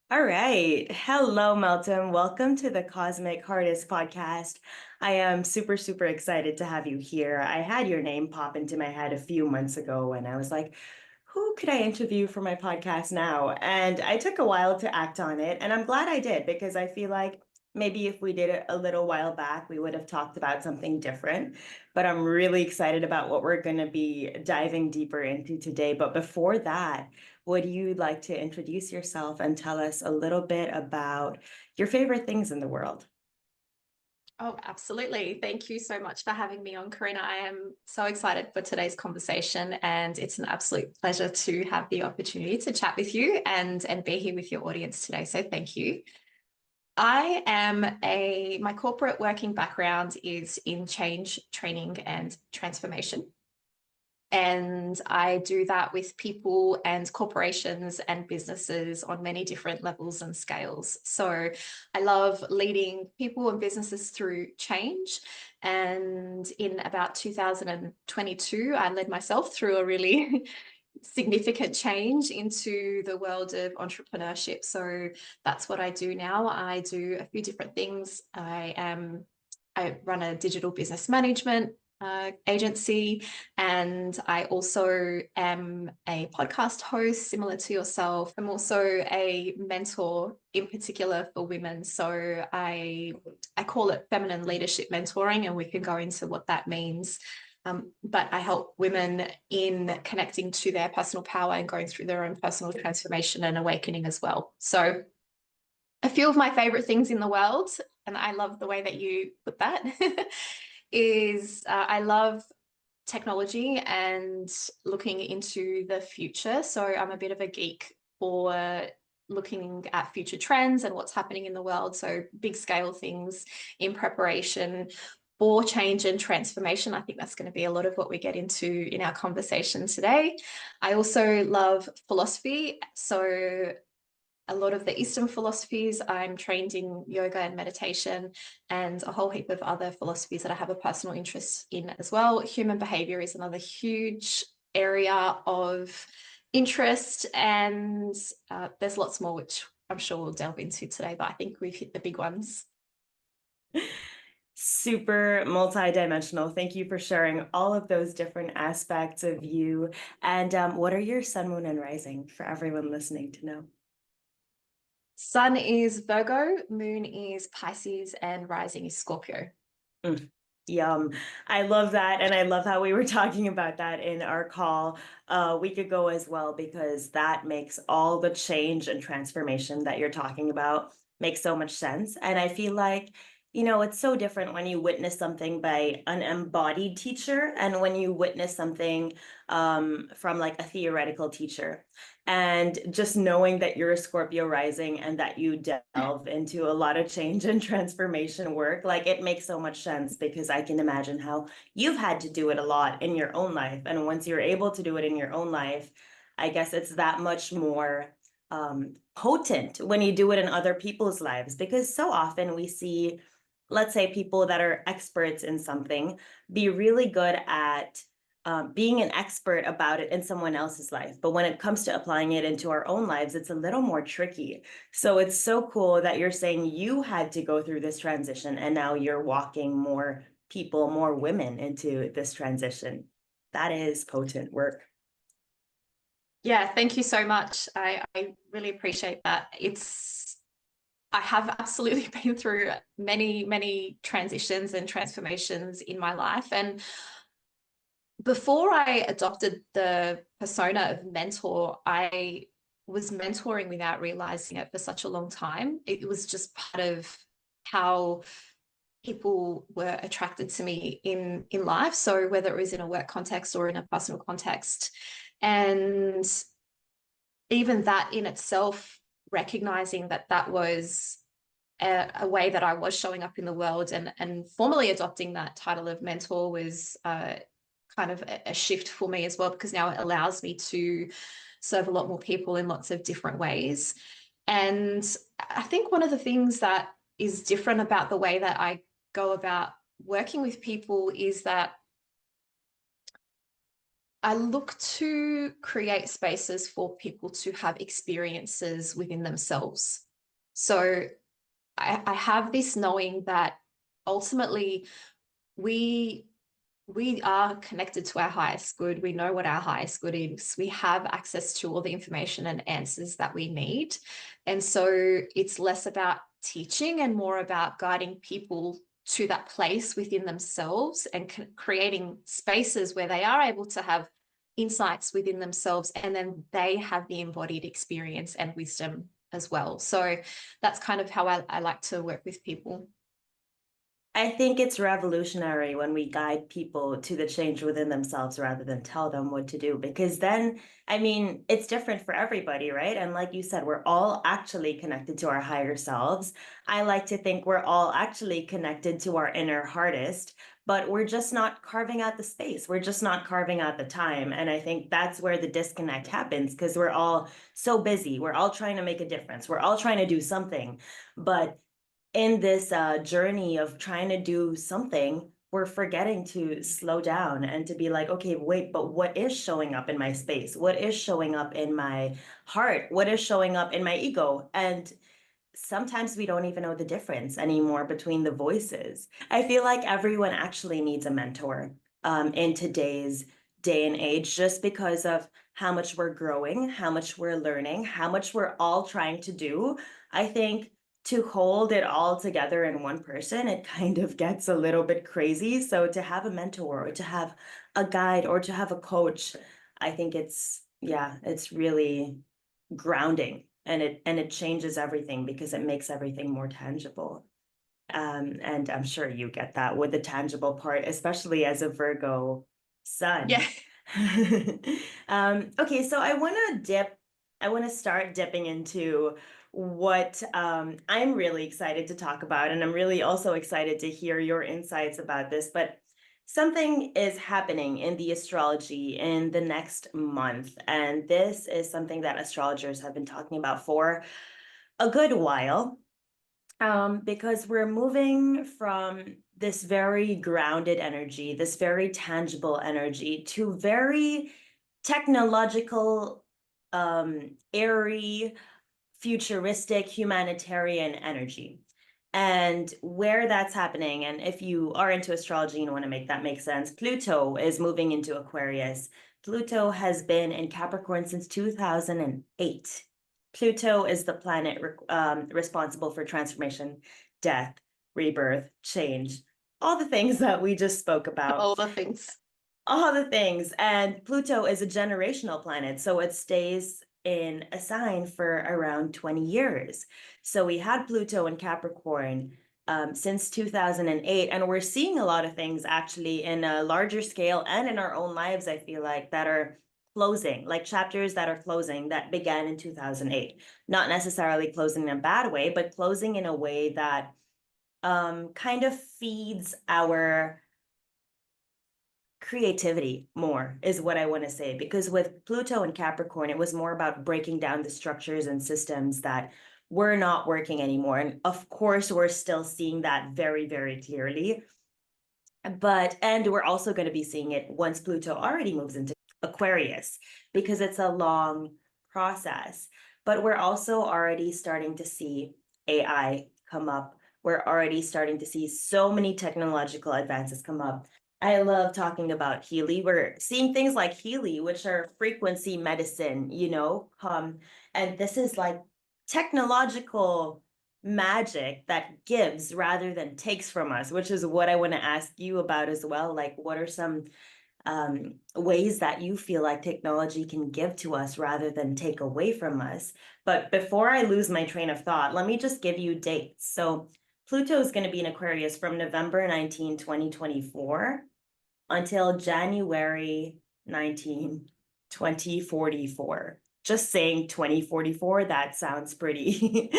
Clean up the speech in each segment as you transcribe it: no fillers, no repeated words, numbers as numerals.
All right. Hello, Meltem. Welcome to the Cosmic Heartist podcast. I am super, super excited to have you here. I had your name pop into my head a few months ago, and I was like, who could I interview for my podcast now? And I took a while to act on it, and I'm glad I did because I feel like maybe if we did it a little while back, we would have talked about something different. But I'm really excited about what we're going to be diving deeper into today. But before that, would you like to introduce yourself and tell us a little bit about your favorite things in the world? Oh, absolutely. Thank you so much for having me on, Karina. I am so excited for today's conversation, and it's an absolute pleasure to have the opportunity to chat with you and be here with your audience today. So thank you. My corporate working background is in change, training, and transformation. And I do that with people and corporations and businesses on many different levels and scales. So I love leading people and businesses through change. And in about 2022, I led myself through a really significant change into the world of entrepreneurship. So that's what I do now. I do a few different things. I run a digital business management agency, and I also am a podcast host similar to yourself. I'm also a mentor in particular for women. So I call it feminine leadership mentoring, and we can go into what that means. But I help women in connecting to their personal power and going through their own personal transformation and awakening as well. So a few of my favorite things in the world, and I love the way that you put that, is I love technology and looking into the future. So I'm a bit of a geek for looking at future trends and what's happening in the world. So big scale things in preparation for change and transformation. I think that's going to be a lot of what we get into in our conversation today. I also love philosophy. So a lot of the Eastern philosophies. I'm trained in yoga and meditation and a whole heap of other philosophies that I have a personal interest in as well. Human behavior is another huge area of interest, and there's lots more, which I'm sure we'll delve into today, but I think we've hit the big ones. Super multidimensional. Thank you for sharing all of those different aspects of you. And what are your sun, moon, and rising for everyone listening to know? Sun is Virgo, moon is Pisces, and rising is Scorpio. Mm, yum. I love that. And I love how we were talking about that in our call a week ago as well, because that makes all the change and transformation that you're talking about make so much sense. And I feel like, it's so different when you witness something by an embodied teacher and when you witness something from like a theoretical teacher. And just knowing that you're a Scorpio rising and that you delve into a lot of change and transformation work, like it makes so much sense because I can imagine how you've had to do it a lot in your own life. And once you're able to do it in your own life, I guess it's that much more potent when you do it in other people's lives because so often we see, let's say, people that are experts in something be really good at being an expert about it in someone else's life. But when it comes to applying it into our own lives, it's a little more tricky. So it's so cool that you're saying you had to go through this transition and now you're walking more people, more women into this transition. That is potent work. Yeah, thank you so much. I really appreciate that. I have absolutely been through many, many transitions and transformations in my life. And before I adopted the persona of mentor, I was mentoring without realizing it for such a long time. It was just part of how people were attracted to me in life. So whether it was in a work context or in a personal context. And even that in itself, recognizing that that was a way that I was showing up in the world, and formally adopting that title of mentor was kind of a shift for me as well, because now it allows me to serve a lot more people in lots of different ways. And I think one of the things that is different about the way that I go about working with people is that I look to create spaces for people to have experiences within themselves. So I have this knowing that ultimately we we are connected to our highest good. We know what our highest good is. We have access to all the information and answers that we need. And so it's less about teaching and more about guiding people to that place within themselves and creating spaces where they are able to have insights within themselves, and then they have the embodied experience and wisdom as well. So that's kind of how I like to work with people. I think it's revolutionary when we guide people to the change within themselves rather than tell them what to do. Because then, I mean, it's different for everybody, right? And like you said, we're all actually connected to our higher selves. I like to think we're all actually connected to our inner heartist, but we're just not carving out the space. We're just not carving out the time. And I think that's where the disconnect happens because we're all so busy. We're all trying to make a difference. We're all trying to do something. But in this journey of trying to do something, we're forgetting to slow down and to be like, okay, wait, but what is showing up in my space? What is showing up in my heart? What is showing up in my ego? And sometimes we don't even know the difference anymore between the voices. I feel like everyone actually needs a mentor in today's day and age, just because of how much we're growing, how much we're learning, how much we're all trying to do. I think to hold it all together in one person, it kind of gets a little bit crazy. So to have a mentor or to have a guide or to have a coach, I think yeah, it's really grounding, and it changes everything because it makes everything more tangible. And I'm sure you get that with the tangible part, especially as a Virgo Yeah. sun. Okay, so I want to start dipping into what I'm really excited to talk about, and I'm really also excited to hear your insights about this. But something is happening in the astrology in the next month, and this is something that astrologers have been talking about for a good while, because we're moving from this very grounded energy, this very tangible energy, to very technological, airy, futuristic, humanitarian energy. And where that's happening, and if you are into astrology and want to make that make sense, Pluto is moving into Aquarius. Pluto has been in Capricorn since 2008. Pluto is the planet responsible for transformation, death, rebirth, change, all the things that we just spoke about. All the things. All the things. And Pluto is a generational planet, so it stays in a sign for around 20 years. So we had Pluto in Capricorn since 2008, and we're seeing a lot of things actually in a larger scale and in our own lives, I feel like, that are closing, like chapters that are closing that began in 2008. Not necessarily closing in a bad way, but closing in a way that kind of feeds our creativity more, is what I want to say. Because with Pluto and Capricorn, it was more about breaking down the structures and systems that were not working anymore. And of course, we're still seeing that very, very clearly. And we're also going to be seeing it once Pluto already moves into Aquarius, because it's a long process. But we're also already starting to see AI come up. We're already starting to see so many technological advances come up. I love talking about Healy. We're seeing things like Healy, which are frequency medicine, and this is like technological magic that gives rather than takes from us, which is what I want to ask you about as well. Like, what are some ways that you feel like technology can give to us rather than take away from us? But before I lose my train of thought, let me just give you dates. So Pluto is going to be in Aquarius from November 19, 2024 until January 19, 2044. Just saying 2044, that sounds pretty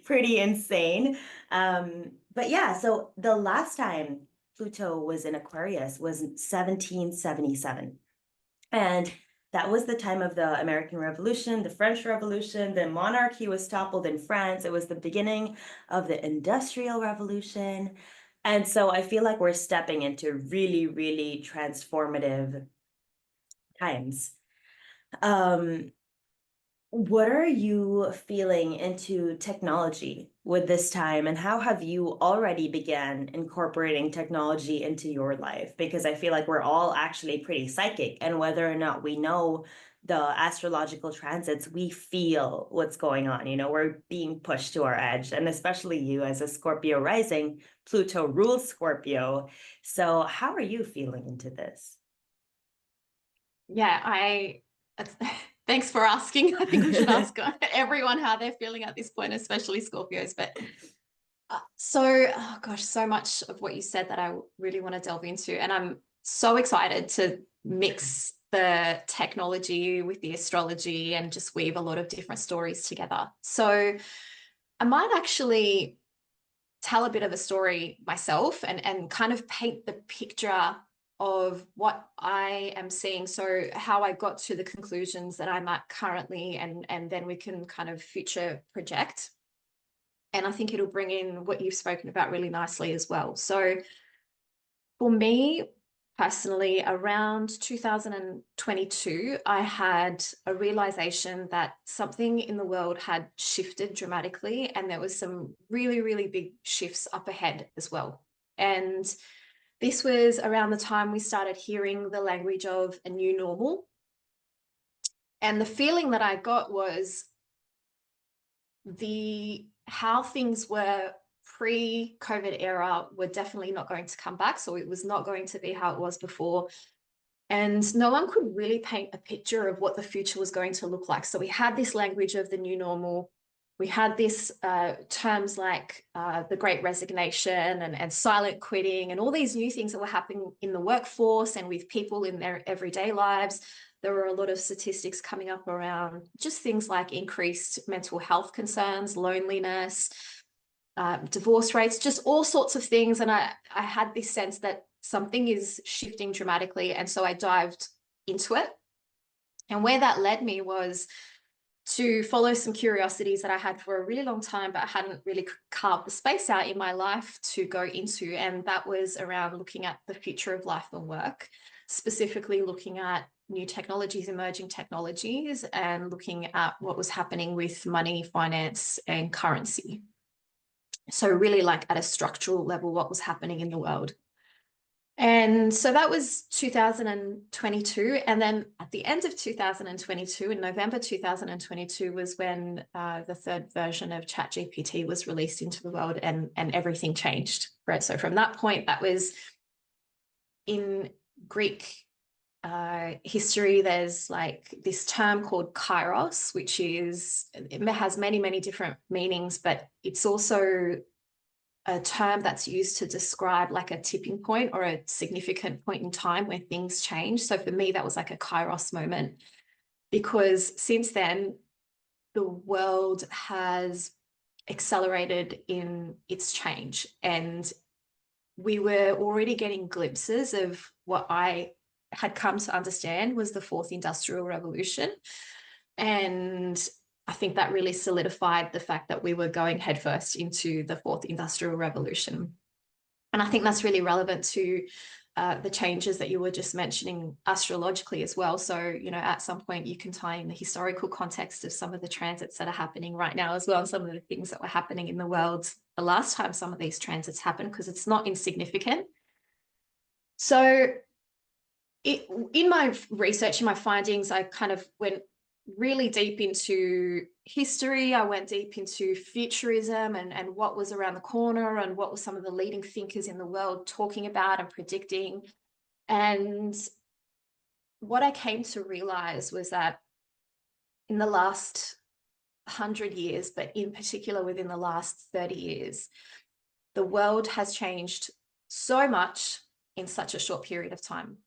pretty insane. But yeah, so the last time Pluto was in Aquarius was 1777. And that was the time of the American Revolution, the French Revolution, the monarchy was toppled in France. It was the beginning of the Industrial Revolution. And so I feel like we're stepping into really, really transformative times. Um, what are you feeling into technology with this time, and how have you already began incorporating technology into your life? Because I feel like we're all actually pretty psychic, and whether or not we know the astrological transits, we feel what's going on. We're being pushed to our edge, and especially you as a Scorpio rising, Pluto rules Scorpio. So how are you feeling into this? Yeah, thanks for asking. I think we should ask everyone how they're feeling at this point, especially Scorpios. But oh gosh, so much of what you said that I really want to delve into. And I'm so excited to mix the technology with the astrology and just weave a lot of different stories together. So I might actually tell a bit of a story myself and kind of paint the picture of what I am seeing. So how I got to the conclusions that I'm at currently, and then we can kind of future project. And I think it'll bring in what you've spoken about really nicely as well. So for me personally, around 2022, I had a realization that something in the world had shifted dramatically, and there was some really, really big shifts up ahead as well. And this was around the time we started hearing the language of a new normal. And the feeling that I got was how things were pre-COVID era were definitely not going to come back. So it was not going to be how it was before. And no one could really paint a picture of what the future was going to look like. So we had this language of the new normal. We had this terms like the Great Resignation and silent quitting and all these new things that were happening in the workforce and with people in their everyday lives. There were a lot of statistics coming up around just things like increased mental health concerns, loneliness, divorce rates, just all sorts of things. And I had this sense that something is shifting dramatically. And so I dived into it. And where that led me was to follow some curiosities that I had for a really long time, but I hadn't really carved the space out in my life to go into. And that was around looking at the future of life and work, specifically looking at new technologies, emerging technologies, and looking at what was happening with money, finance, and currency. So really like at a structural level, what was happening in the world. And so that was 2022. And then at the end of 2022, in November 2022, was when the third version of ChatGPT was released into the world, and everything changed, right? So from that point, that was in Greek history, there's like this term called kairos, which it has many, many different meanings, but it's also a term that's used to describe like a tipping point or a significant point in time where things change. So for me, that was like a kairos moment, because since then, the world has accelerated in its change. And we were already getting glimpses of what I had come to understand was the fourth industrial revolution. And I think that really solidified the fact that we were going headfirst into the fourth industrial revolution. And I think that's really relevant to the changes that you were just mentioning astrologically as well. So, at some point you can tie in the historical context of some of the transits that are happening right now as well, and some of the things that were happening in the world the last time some of these transits happened, because it's not insignificant. So in my research, in my findings, I kind of went really deep into history. I went deep into futurism and what was around the corner and what were some of the leading thinkers in the world talking about and predicting. And what I came to realize was that in the last 100 years, but in particular within the last 30 years, the world has changed so much in such a short period of time.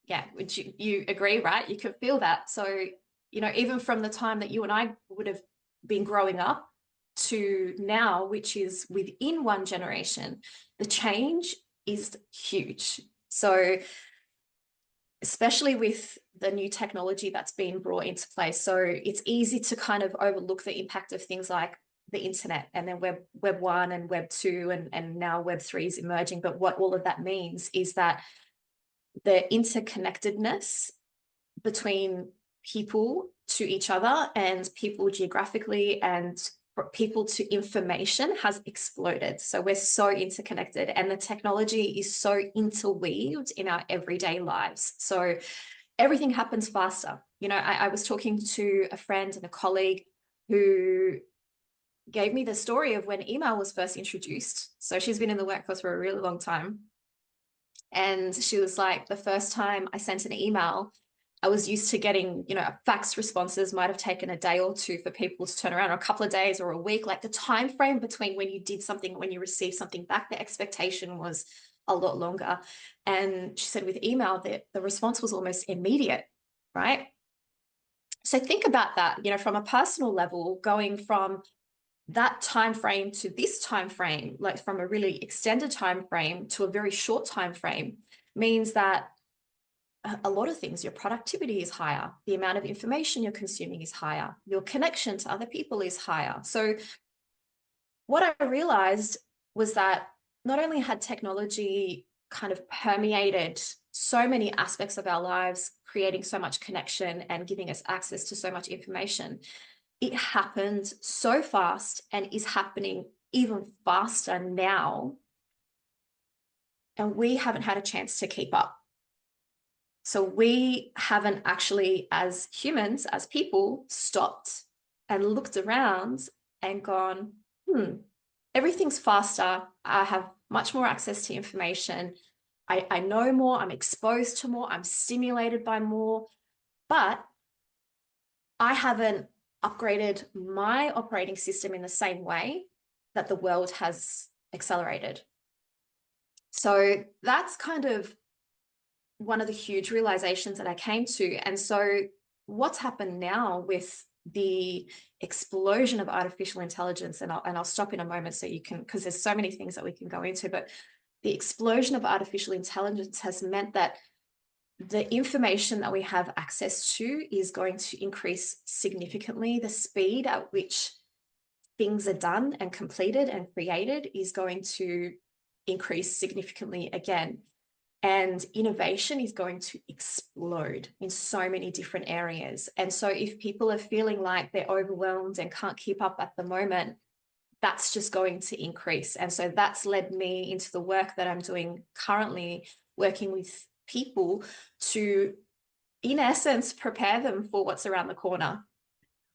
Yeah, would you agree, right? You can feel that. So, even from the time that you and I would have been growing up to now, which is within one generation, the change is huge. So, especially with the new technology that's been brought into place. So it's easy to kind of overlook the impact of things like the internet, and then web 1 and web 2 and now web 3 is emerging. But what all of that means is that the interconnectedness between people to each other and people geographically and people to information has exploded. So we're so interconnected and the technology is so interweaved in our everyday lives. So everything happens faster. You know, I was talking to a friend and a colleague who gave me the story of when email was first introduced. So she's been in the workforce for a really long time. And she was like, the first time I sent an email, I was used to getting, you know, fax responses might have taken a day or two for people to turn around, or a couple of days or a week. Like the time frame between when you did something, when you received something back, the expectation was a lot longer. And she said with email that the response was almost immediate, right? So think about that, you know, from a personal level, going from that time frame to this time frame, like from a really extended time frame to a very short time frame, means that a lot of things, your productivity is higher, the amount of information you're consuming is higher, your connection to other people is higher. So what I realized was that not only had technology kind of permeated so many aspects of our lives, creating so much connection and giving us access to so much information, it happened so fast and is happening even faster now. And we haven't had a chance to keep up. So we haven't actually, as humans, as people, stopped and looked around and gone, everything's faster. I have much more access to information. I know more, I'm exposed to more, I'm stimulated by more, but I haven't upgraded my operating system in the same way that the world has accelerated. So that's kind of one of the huge realizations that I came to. And so what's happened now with the explosion of artificial intelligence, and I'll stop in a moment so you can, because there's so many things that we can go into, but the explosion of artificial intelligence has meant that the information that we have access to is going to increase significantly. The speed at which things are done and completed and created is going to increase significantly again. And innovation is going to explode in so many different areas. And so if people are feeling like they're overwhelmed and can't keep up at the moment, that's just going to increase. And so that's led me into the work that I'm doing currently, working with people to, in essence, prepare them for what's around the corner.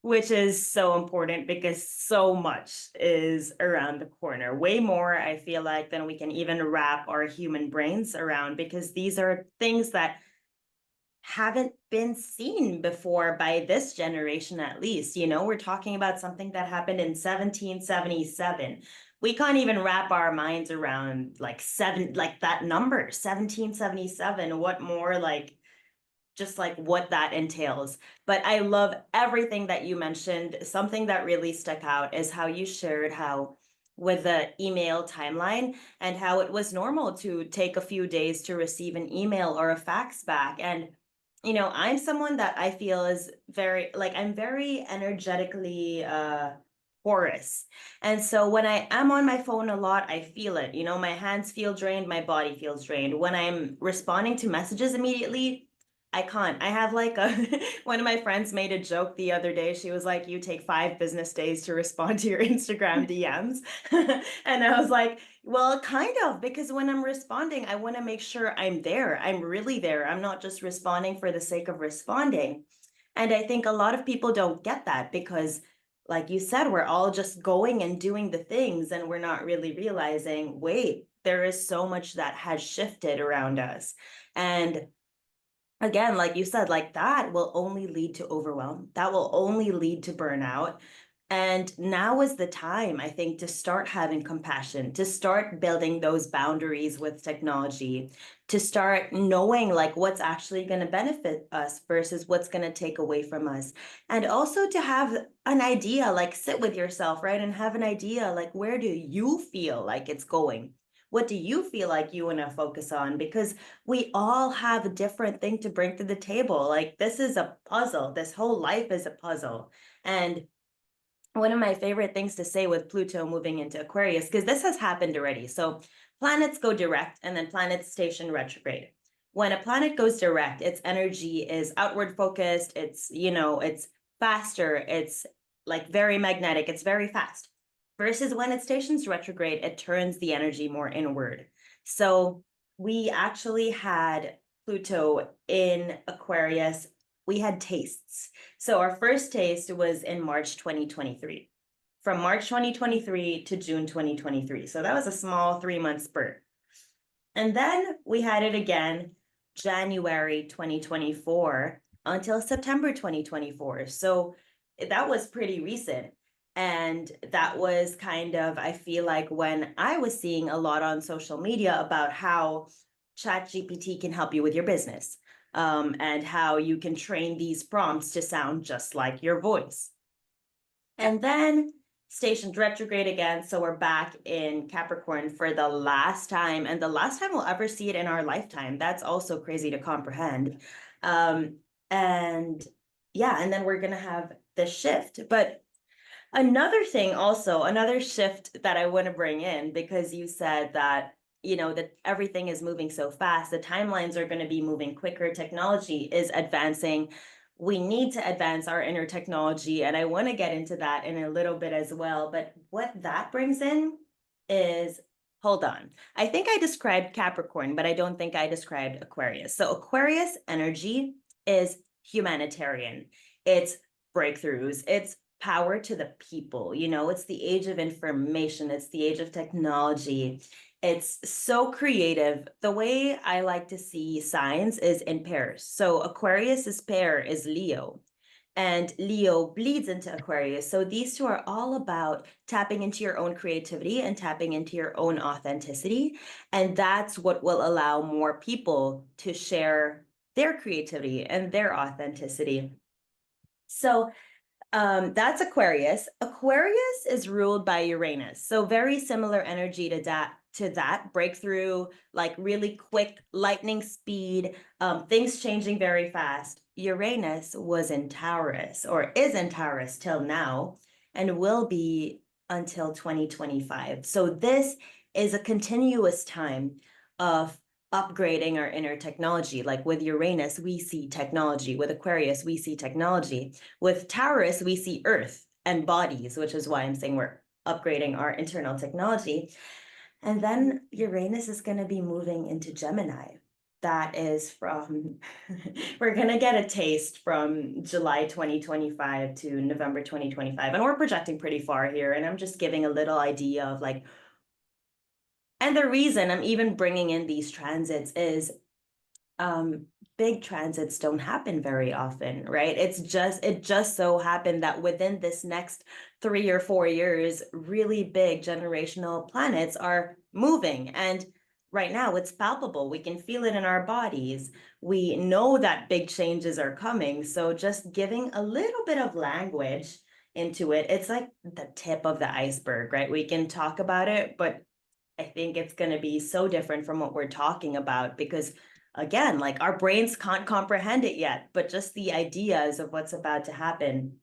Which is so important because so much is around the corner, way more, I feel like, than we can even wrap our human brains around, because these are things that haven't been seen before by this generation, at least. You know, we're talking about something that happened in 1777. We can't even wrap our minds around like that number, 1777. What more, like, just like what that entails. But I love everything that you mentioned. Something that really stuck out is how you shared how with the email timeline and how it was normal to take a few days to receive an email or a fax back. And, you know, I'm someone that I feel is very, like, I'm very energetically porous. And so when I am on my phone a lot, I feel it. You know, my hands feel drained, my body feels drained. When I'm responding to messages immediately, I can't. I have like a one of my friends made a joke the other day. She was like, "You take 5 business days to respond to your Instagram DMs." And I was like, "Well, kind of, because when I'm responding, I want to make sure I'm there. I'm really there. I'm not just responding for the sake of responding." And I think a lot of people don't get that because, like you said, we're all just going and doing the things and we're not really realizing, wait, there is so much that has shifted around us. And again, like you said, like that will only lead to overwhelm. That will only lead to burnout. And now is the time, I think, to start having compassion, to start building those boundaries with technology, to start knowing like what's actually going to benefit us versus what's going to take away from us. And also to have an idea, like sit with yourself, right? And have an idea, like where do you feel like it's going? What do you feel like you want to focus on? Because we all have a different thing to bring to the table. Like this is a puzzle. This whole life is a puzzle. And one of my favorite things to say with Pluto moving into Aquarius, because this has happened already. So planets go direct and then planets station retrograde. when a planet goes direct, its energy is outward focused, it's faster, it's like very magnetic, it's very fast. Versus when it stations retrograde, it turns the energy more inward. So we actually had Pluto in Aquarius. We had tastes. So our first taste was in March 2023. From March 2023 to June 2023. So that was a small 3-month spurt. And then we had it again January 2024 until September 2024. So that was pretty recent. And that was kind of, I feel like, when I was seeing a lot on social media about how ChatGPT can help you with your business, and how you can train these prompts to sound just like your voice. And then stationed retrograde again. So we're back in Capricorn for the last time, and the last time we'll ever see it in our lifetime. That's also crazy to comprehend. And yeah, and then we're going to have the shift. But another thing also, another shift that I want to bring in, because you said that, that everything is moving so fast, the timelines are going to be moving quicker, technology is advancing. We need to advance our inner technology, and I want to get into that in a little bit as well. But what that brings in is, hold on. I think I described Capricorn, but I don't think I described Aquarius. So Aquarius energy is humanitarian. It's breakthroughs. It's power to the people. It's the age of information. It's the age of technology. It's so creative. The way I like to see signs is in pairs. So Aquarius's pair is Leo, and Leo bleeds into Aquarius. So these two are all about tapping into your own creativity and tapping into your own authenticity. And that's what will allow more people to share their creativity and their authenticity. So that's Aquarius. Aquarius is ruled by Uranus. So very similar energy to that breakthrough, like really quick lightning speed, things changing very fast. Uranus was in Taurus, or is in Taurus till now, and will be until 2025. So this is a continuous time of upgrading our inner technology. Like with Uranus, we see technology. With Aquarius, we see technology. With Taurus, we see Earth and bodies, which is why I'm saying we're upgrading our internal technology. And then Uranus is going to be moving into Gemini. That is from, we're going to get a taste from July 2025 to November 2025. And we're projecting pretty far here. And I'm just giving a little idea of like, and the reason I'm even bringing in these transits is big transits don't happen very often, right? It just so happened that within this next 3 or 4 years, really big generational planets are moving. And right now it's palpable. We can feel it in our bodies. We know that big changes are coming. So just giving a little bit of language into it, it's like the tip of the iceberg, right? We can talk about it, but I think it's going to be so different from what we're talking about because, again, like our brains can't comprehend it yet, but just the ideas of what's about to happen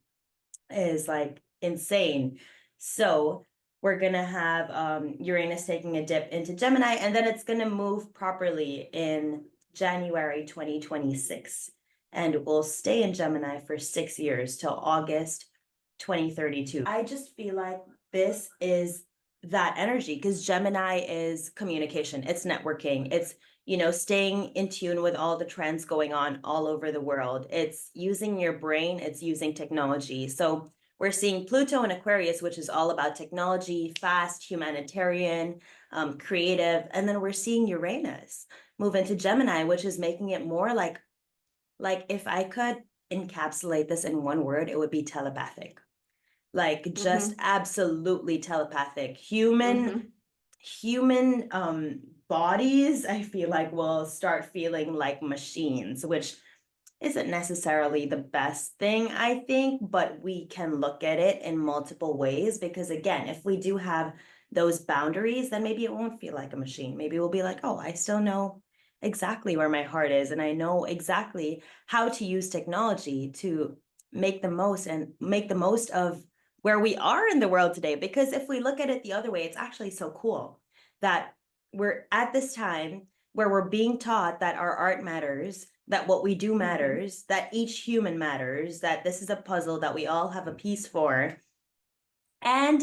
is like insane. So we're going to have Uranus taking a dip into Gemini, and then it's going to move properly in January 2026. And we'll stay in Gemini for 6 years till August 2032. I just feel like this is that energy because Gemini is communication, it's networking, it's staying in tune with all the trends going on all over the world. It's using your brain, it's using technology. So we're seeing Pluto in Aquarius, which is all about technology, fast, humanitarian, creative, and then we're seeing Uranus move into Gemini, which is making it more like if I could encapsulate this in one word, it would be telepathic. Like just absolutely telepathic. Human bodies, I feel like will start feeling like machines, which isn't necessarily the best thing, I think, but we can look at it in multiple ways because again, if we do have those boundaries, then maybe it won't feel like a machine. Maybe we'll be like, oh, I still know exactly where my heart is, and I know exactly how to use technology to make the most of where we are in the world today. Because if we look at it the other way, it's actually so cool that we're at this time where we're being taught that our art matters, that what we do matters, that each human matters, that this is a puzzle that we all have a piece for. And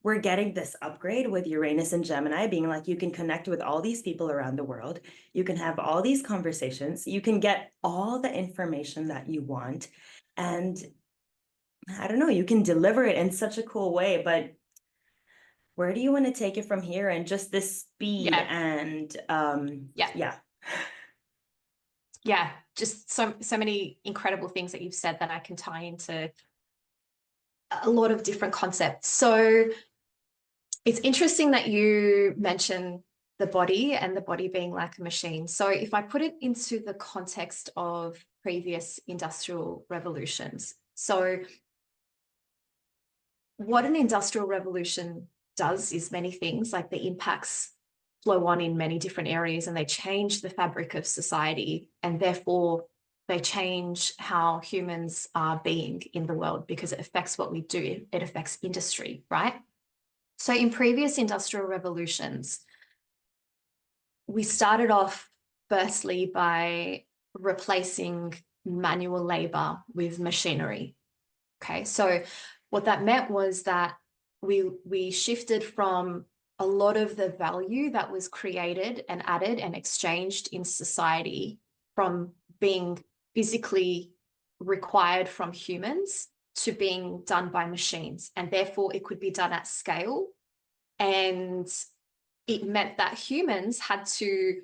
we're getting this upgrade with Uranus and Gemini being like, you can connect with all these people around the world. You can have all these conversations. You can get all the information that you want. And I don't know, you can deliver it in such a cool way, but where do you want to take it from here? And just this speed Yeah. and Yeah. yeah. Yeah. Just so many incredible things that you've said that I can tie into a lot of different concepts. So it's interesting that you mention the body and the body being like a machine. So if I put it into the context of previous industrial revolutions, so what an industrial revolution does is many things, like the impacts flow on in many different areas and they change the fabric of society, and therefore they change how humans are being in the world because it affects what we do. It affects industry, right? So in previous industrial revolutions, we started off firstly by replacing manual labor with machinery. Okay, so what that meant was that we shifted from a lot of the value that was created and added and exchanged in society from being physically required from humans to being done by machines, and therefore it could be done at scale. And it meant that humans had to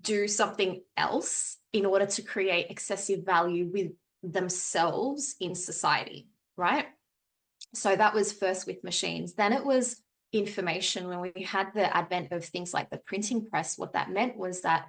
do something else in order to create excessive value with themselves in society, right? So that was first with machines. Then it was information. When we had the advent of things like the printing press, what that meant was that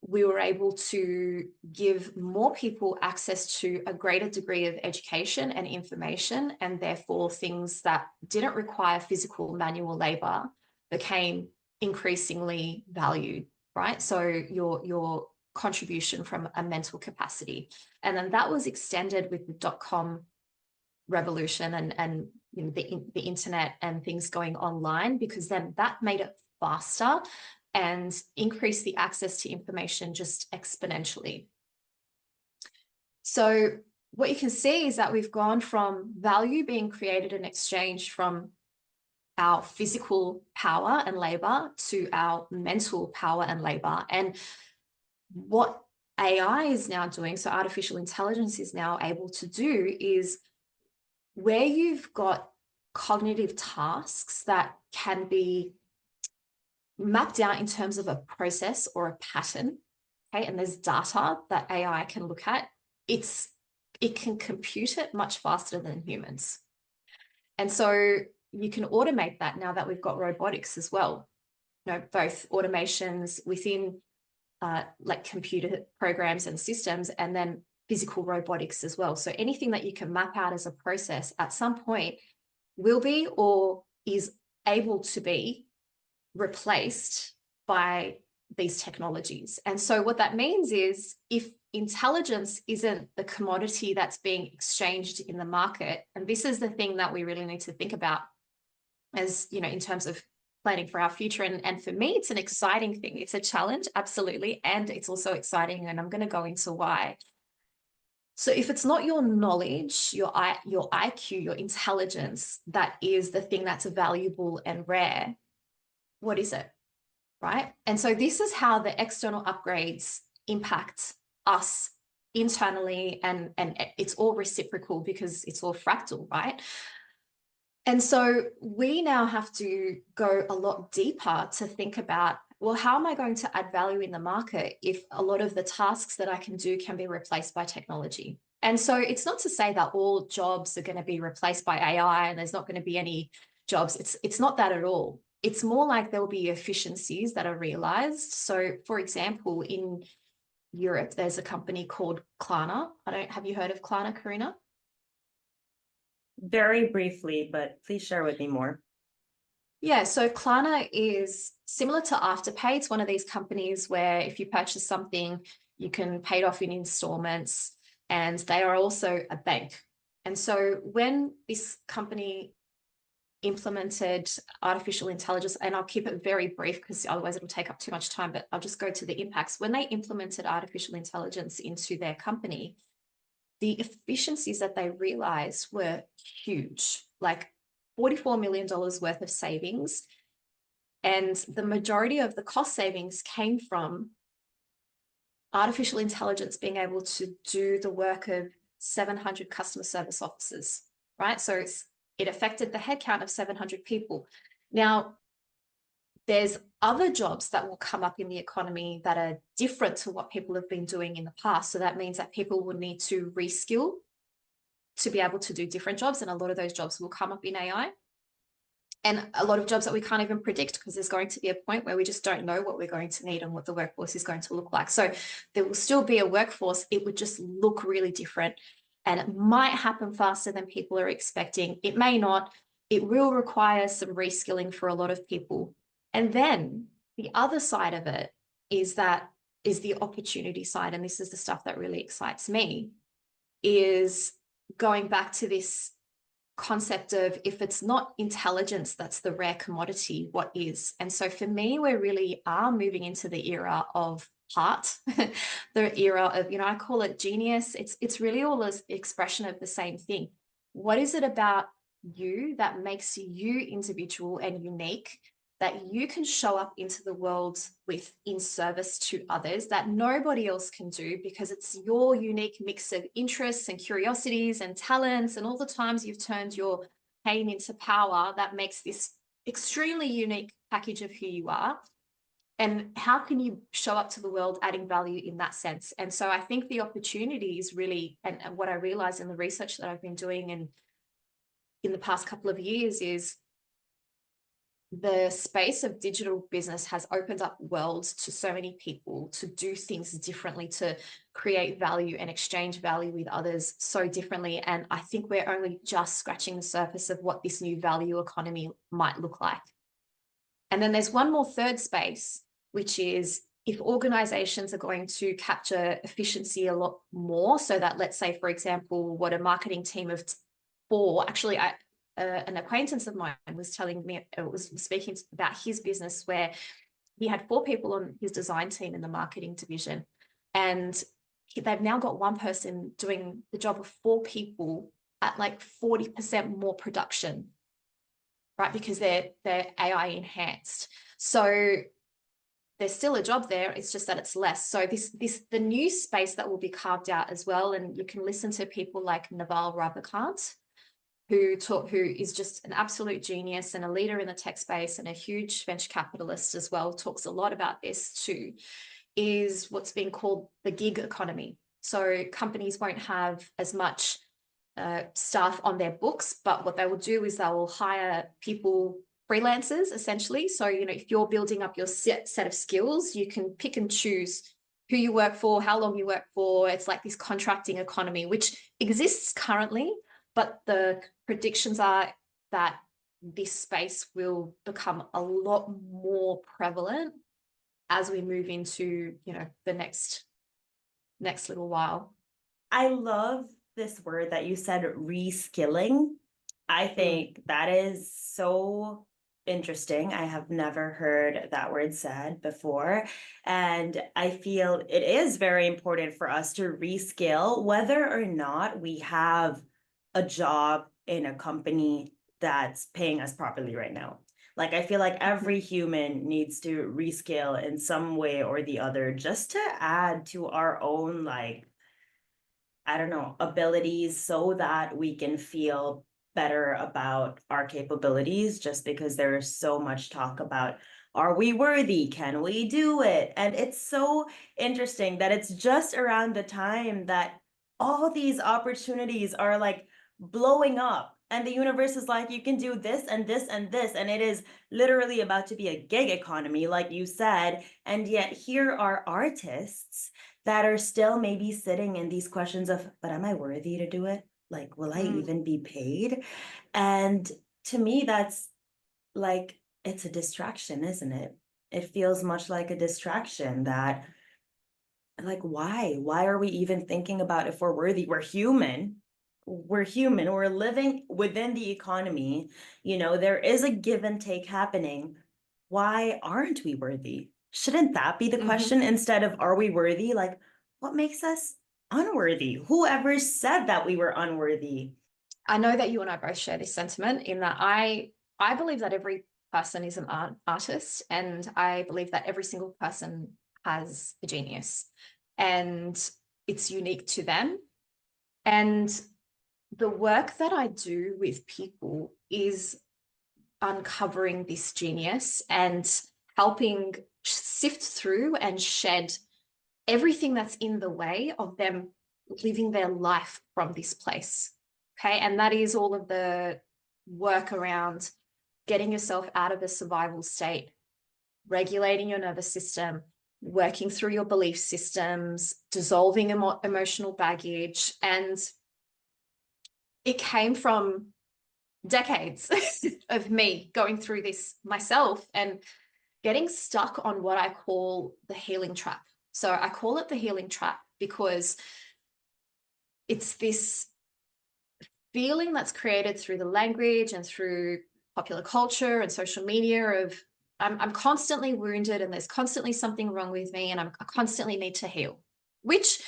we were able to give more people access to a greater degree of education and information, and therefore things that didn't require physical manual labor became increasingly valued, right? So your contribution from a mental capacity. And then that was extended with the dot-com revolution and you know, the internet and things going online, because then that made it faster and increased the access to information just exponentially. So what you can see is that we've gone from value being created and exchanged from our physical power and labor to our mental power and labor. And what AI is now doing, so artificial intelligence is now able to do, is where you've got cognitive tasks that can be mapped out in terms of a process or a pattern, okay, and there's data that AI can look at, it can compute it much faster than humans. And so you can automate that now that we've got robotics as well. You know, both automations within like computer programs and systems, and then physical robotics as well. So anything that you can map out as a process at some point will be or is able to be replaced by these technologies. And so what that means is, if intelligence isn't the commodity that's being exchanged in the market, and this is the thing that we really need to think about as, you know, in terms of planning for our future. And for me, it's an exciting thing. It's a challenge, absolutely. And it's also exciting. And I'm going to go into why. So if it's not your knowledge, your IQ, your intelligence, that is the thing that's valuable and rare, what is it? Right? And so this is how the external upgrades impact us internally, and it's all reciprocal because it's all fractal, right? And so we now have to go a lot deeper to think about, well, how am I going to add value in the market if a lot of the tasks that I can do can be replaced by technology? And so it's not to say that all jobs are going to be replaced by AI and there's not going to be any jobs. It's not that at all. It's more like there'll be efficiencies that are realized. So for example, in Europe, there's a company called Klarna. Have you heard of Klarna, Karina? Very briefly, but please share with me more. Yeah, so Klarna is similar to Afterpay. It's one of these companies where if you purchase something, you can pay it off in installments, and they are also a bank. And so when this company implemented artificial intelligence, and I'll keep it very brief because otherwise it'll take up too much time, but I'll just go to the impacts. When they implemented artificial intelligence into their company, the efficiencies that they realized were huge, like $44 million worth of savings. And the majority of the cost savings came from artificial intelligence being able to do the work of 700 customer service officers, right? So it affected the headcount of 700 people. Now, there's other jobs that will come up in the economy that are different to what people have been doing in the past. So that means that people will need to reskill to be able to do different jobs. And a lot of those jobs will come up in AI. And a lot of jobs that we can't even predict, because there's going to be a point where we just don't know what we're going to need and what the workforce is going to look like. So there will still be a workforce. It would just look really different. And it might happen faster than people are expecting. It may not. It will require some reskilling for a lot of people. And then the other side of it is the opportunity side. And this is the stuff that really excites me, is going back to this concept of, if it's not intelligence that's the rare commodity, what is? And so for me, we really are moving into the era of heart, the era of, I call it genius. It's really all an expression of the same thing. What is it about you that makes you individual and unique, that you can show up into the world with, in service to others, that nobody else can do, because it's your unique mix of interests and curiosities and talents and all the times you've turned your pain into power that makes this extremely unique package of who you are. And how can you show up to the world adding value in that sense? And so I think the opportunity is really, and what I realized in the research that I've been doing and in the past couple of years, is the space of digital business has opened up worlds to so many people to do things differently, to create value and exchange value with others so differently. And I think we're only just scratching the surface of what this new value economy might look like. And then there's one more third space, which is, if organizations are going to capture efficiency a lot more, so that, let's say, for example, what a marketing team of four, actually, an acquaintance of mine was telling me, was speaking about his business, where he had 4 people on his design team in the marketing division, and they've now got one person doing the job of 4 people at like 40% more production, right? Because they're AI enhanced. So there's still a job there. It's just that it's less. So the new space that will be carved out as well. And you can listen to people like Naval Ravikant, who is just an absolute genius and a leader in the tech space and a huge venture capitalist as well, talks a lot about this too, is what's being called the gig economy. So companies won't have as much staff on their books, but what they will do is they will hire people, freelancers essentially. So, if you're building up your set of skills, you can pick and choose who you work for, how long you work for. It's like this contracting economy, which exists currently, but the predictions are that this space will become a lot more prevalent as we move into, the next little while. I love this word that you said, reskilling. I think that is so interesting. I have never heard that word said before. And I feel it is very important for us to reskill, whether or not we have a job in a company that's paying us properly right now. Like, I feel like every human needs to reskill in some way or the other, just to add to our own, like, I don't know, abilities, so that we can feel better about our capabilities, just because there is so much talk about, are we worthy? Can we do it? And it's so interesting that it's just around the time that all these opportunities are like blowing up. And the universe is like, you can do this and this and this. And it is literally about to be a gig economy, like you said. And yet here are artists that are still maybe sitting in these questions of, but am I worthy to do it? Like, will I even be paid? And to me, that's like, it's a distraction, isn't it? It feels much like a distraction, that, like, why? Why are we even thinking about if we're worthy? We're human. we're human, we're living within the economy, there is a give and take happening. Why aren't we worthy? Shouldn't that be the Mhm. question instead of are we worthy? Like, what makes us unworthy? Whoever said that we were unworthy? I know that you and I both share this sentiment in that I believe that every person is an artist, and I believe that every single person has a genius, and it's unique to them. And the work that I do with people is uncovering this genius and helping sift through and shed everything that's in the way of them living their life from this place. Okay. And that is all of the work around getting yourself out of a survival state, regulating your nervous system, working through your belief systems, dissolving emotional baggage. And it came from decades of me going through this myself and getting stuck on what I call the healing trap. So I call it the healing trap because it's this feeling that's created through the language and through popular culture and social media of I'm constantly wounded and there's constantly something wrong with me and I constantly need to heal, which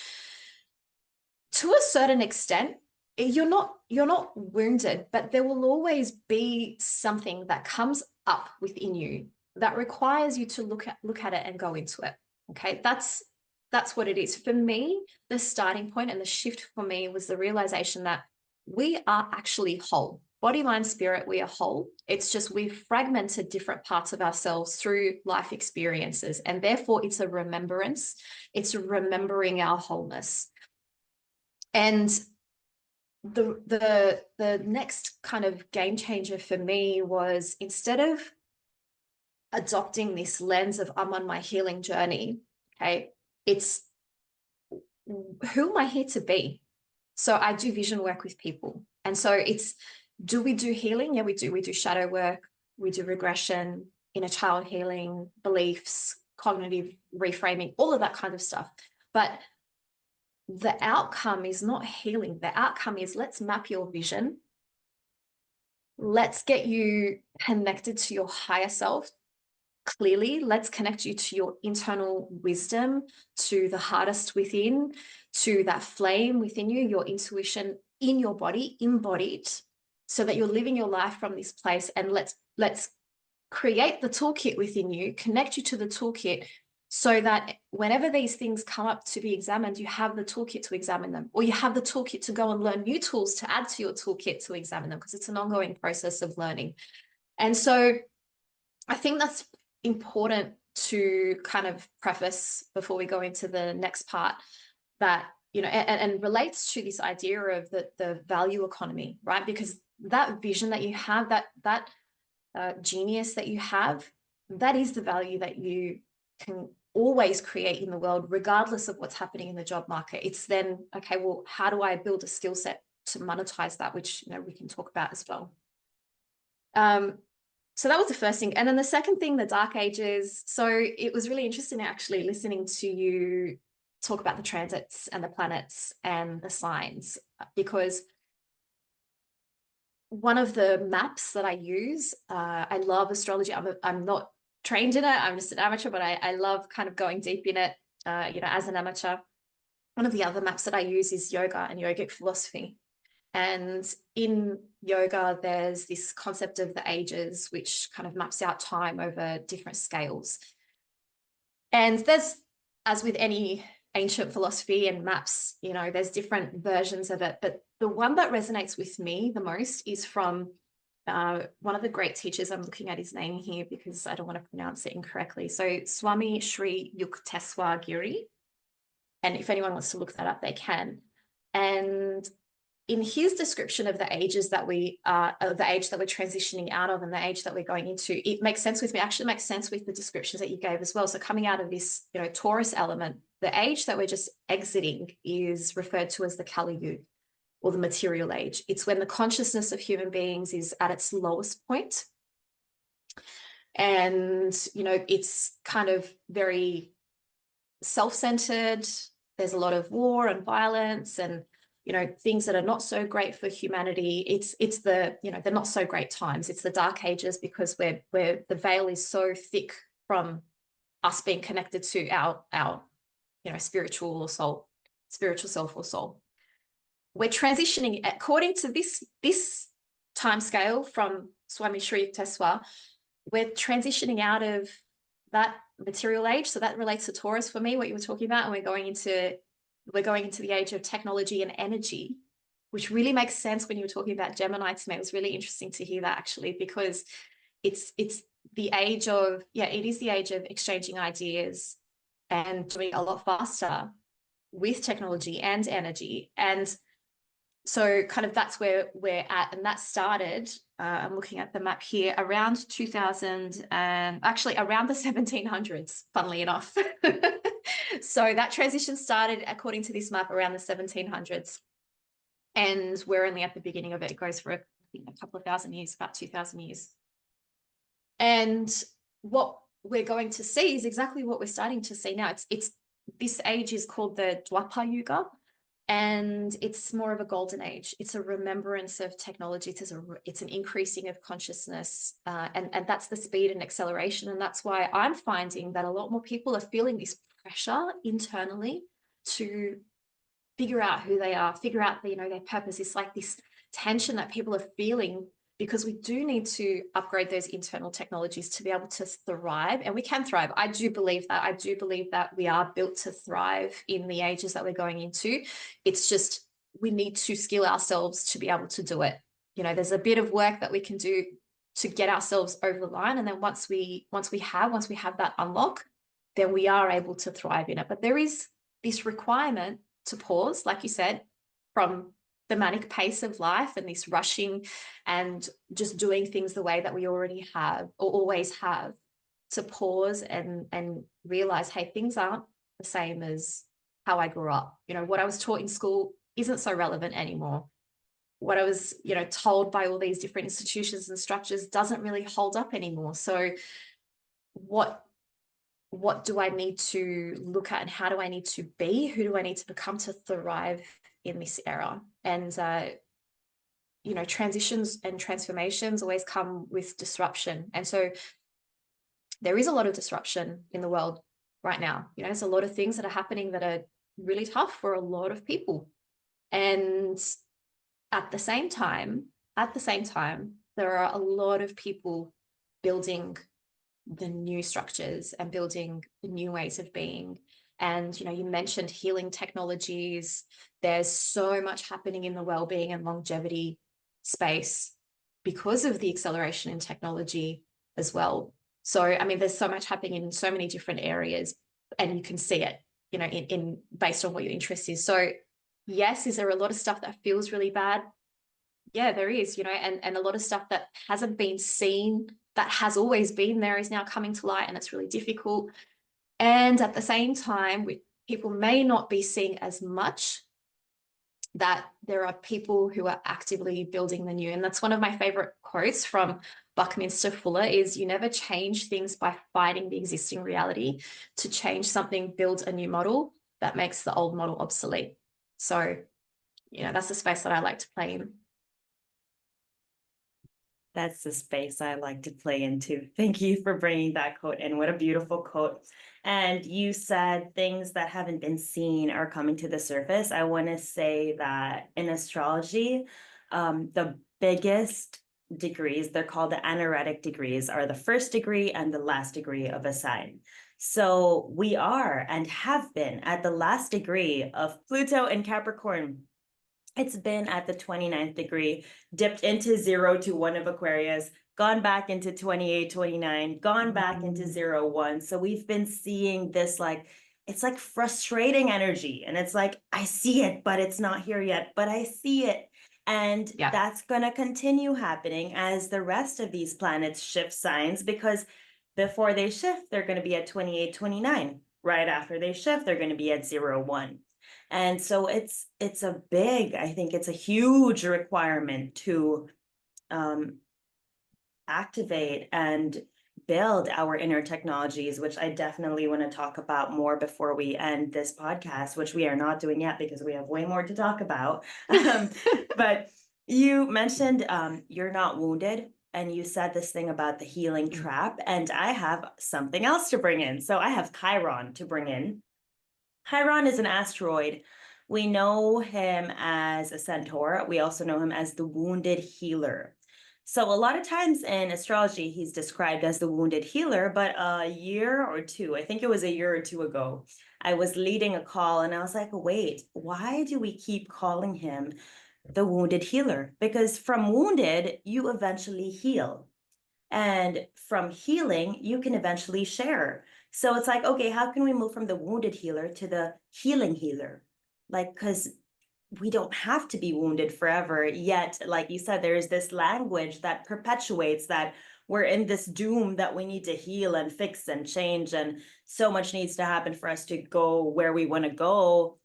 to a certain extent you're not wounded, but there will always be something that comes up within you that requires you to look at it and go into it. Okay, that's what it is for me. The starting point and the shift for me was the realization that we are actually whole, body, mind, spirit. We are whole. It's just we've fragmented different parts of ourselves through life experiences, and therefore it's a remembrance. It's remembering our wholeness. And the next kind of game changer for me was, instead of adopting this lens of I'm on my healing journey, okay, it's who am I here to be? So I do vision work with people. And so it's, do we do healing? Yeah, we do. We do shadow work, we do regression, inner child healing, beliefs, cognitive reframing, all of that kind of stuff. But the outcome is not healing. The outcome is, let's map your vision. Let's get you connected to your higher self clearly. Let's connect you to your internal wisdom, to the hardest within, to that flame within you, your intuition in your body, embodied, so that you're living your life from this place. And let's create the toolkit within you, connect you to the toolkit, so that whenever these things come up to be examined, you have the toolkit to examine them, or you have the toolkit to go and learn new tools to add to your toolkit to examine them, because it's an ongoing process of learning. And so I think that's important to kind of preface before we go into the next part, that, and relates to this idea of the value economy, right? Because that vision that you have, that genius that you have, that is the value that you can always create in the world, regardless of what's happening in the job market. It's then, okay, well, how do I build a skill set to monetize that, which, we can talk about as well. So that was the first thing. And then the second thing, the dark ages. So it was really interesting actually listening to you talk about the transits and the planets and the signs, because one of the maps that I use, I love astrology. I'm not trained in it. I'm just an amateur, but I love kind of going deep in it, as an amateur. One of the other maps that I use is yoga and yogic philosophy. And in yoga, there's this concept of the ages, which kind of maps out time over different scales. And there's, as with any ancient philosophy and maps, there's different versions of it. But the one that resonates with me the most is from one of the great teachers. I'm looking at his name here because I don't want to pronounce it incorrectly. So Swami Sri Yukteswar Giri. And if anyone wants to look that up, they can. And in his description of the ages that the age that we're transitioning out of and the age that we're going into, it makes sense with me. Actually makes sense with the descriptions that you gave as well. So coming out of this, Taurus element, the age that we're just exiting is referred to as the Kali Yuga, or the material age. It's when the consciousness of human beings is at its lowest point. And, it's kind of very self-centered. There's a lot of war and violence, and you know, things that are not so great for humanity. It's the, you know, the not so great times. It's the dark ages, because where the veil is so thick from us being connected to our you know, spiritual self or soul. We're transitioning according to this time scale from Swami Shri Yukteswar. We're transitioning out of that material age. So that relates to Taurus for me, what you were talking about, and we're going into the age of technology and energy, which really makes sense when you were talking about Gemini to me. It was really interesting to hear that, actually, because it's the age of, yeah, it is the age of exchanging ideas and doing a lot faster with technology and energy. And so kind of that's where we're at. And that started, I'm looking at the map here, around 2000, and actually around the 1700s, funnily enough. So that transition started, according to this map, around the 1700s. And we're only at the beginning of it. It goes for, I think, a couple of thousand years, about 2000 years. And what we're going to see is exactly what we're starting to see now. It's this age is called the Dwapar Yuga, and it's more of a golden age. It's a remembrance of technology. It's an increasing of consciousness, and that's the speed and acceleration. And that's why I'm finding that a lot more people are feeling this pressure internally to figure out who they are, figure out the, you know, their purpose. It's like this tension that people are feeling, because we do need to upgrade those internal technologies to be able to thrive. And we can thrive. I do believe that. I do believe that we are built to thrive in the ages that we're going into. It's just, we need to skill ourselves to be able to do it. You know, there's a bit of work that we can do to get ourselves over the line. And then once we have that unlock, then we are able to thrive in it. But there is this requirement to pause, like you said, from the manic pace of life and this rushing and just doing things the way that we already have or always have, to pause and realize, hey, things aren't the same as how I grew up. You know, what I was taught in school isn't so relevant anymore. What I was, you know, told by all these different institutions and structures doesn't really hold up anymore. So what do I need to look at, and how do I need to be? Who do I need to become to thrive in this era? And you know, transitions and transformations always come with disruption. And so there is a lot of disruption in the world right now. You know, there's a lot of things that are happening that are really tough for a lot of people. And at the same time, there are a lot of people building the new structures and building the new ways of being. And, you know, you mentioned healing technologies. There's so much happening in the well-being and longevity space because of the acceleration in technology as well. So, I mean, there's so much happening in so many different areas, and you can see it, you know, in based on what your interest is. So yes, is there a lot of stuff that feels really bad? Yeah, there is, you know, and a lot of stuff that hasn't been seen, that has always been there, is now coming to light, and it's really difficult. And at the same time, people may not be seeing as much that there are people who are actively building the new. And that's one of my favorite quotes from Buckminster Fuller is, you never change things by fighting the existing reality. To change something, build a new model that makes the old model obsolete. So, you know, that's the space that I like to play in. That's the space I like to play into. Thank you for bringing that quote in. What a beautiful quote. And you said things that haven't been seen are coming to the surface. I want to say that in astrology, the biggest degrees, they're called the anaretic degrees, are the first degree and the last degree of a sign. So we are and have been at the last degree of Pluto in Capricorn. It's been at the 29th degree, dipped into 0 to 1 of Aquarius, gone back into 28, 29, gone back into 0, 1. So we've been seeing this, like, it's like frustrating energy. And it's like, I see it, but it's not here yet, but I see it. And Yeah. that's going to continue happening as the rest of these planets shift signs, because before they shift, they're going to be at 28, 29. Right after they shift, they're going to be at 0, 1. And so it's a big, I think it's a huge requirement to activate and build our inner technologies, which I definitely want to talk about more before we end this podcast, which we are not doing yet because we have way more to talk about. But you mentioned you're not wounded, and you said this thing about the healing trap, and I have something else to bring in. So I have Chiron to bring in. Chiron is an asteroid. We know him as a centaur. We also know him as the wounded healer. So a lot of times in astrology, he's described as the wounded healer, but a year or two, I think it was a year or two ago, I was leading a call and I was like, wait, why do we keep calling him the wounded healer? Because from wounded, you eventually heal. And from healing, you can eventually share. So it's like, okay, how can we move from the wounded healer to the healing healer? Like, because we don't have to be wounded forever. Yet, like you said, there's this language that perpetuates that we're in this doom that we need to heal and fix and change. And so much needs to happen for us to go where we want to go.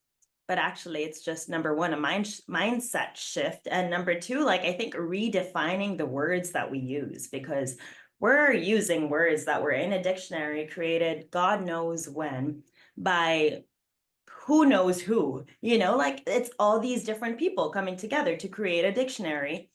But actually, it's just number one, a mindset shift. And number two, like I think redefining the words that we use, because we're using words that were in a dictionary created God knows when by who knows who, like it's all these different people coming together to create a dictionary.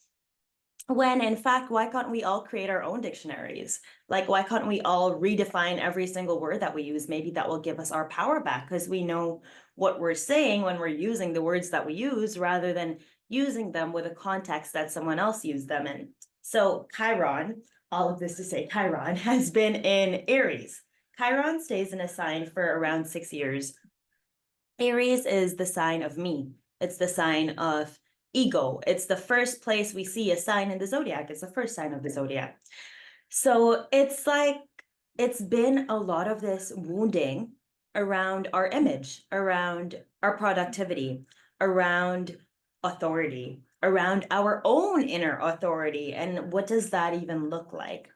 When in fact, why can't we all create our own dictionaries? Like, why can't we all redefine every single word that we use? Maybe that will give us our power back because we know what we're saying when we're using the words that we use rather than using them with a context that someone else used them in. So, Chiron, all of this to say, Chiron has been in Aries. Chiron stays in a sign for around 6 years. Aries is the sign of me. It's the sign of ego. It's the first place we see a sign in the zodiac. It's the first sign of the zodiac. So it's like it's been a lot of this wounding around our image, around our productivity, around authority, around our own inner authority. And what does that even look like?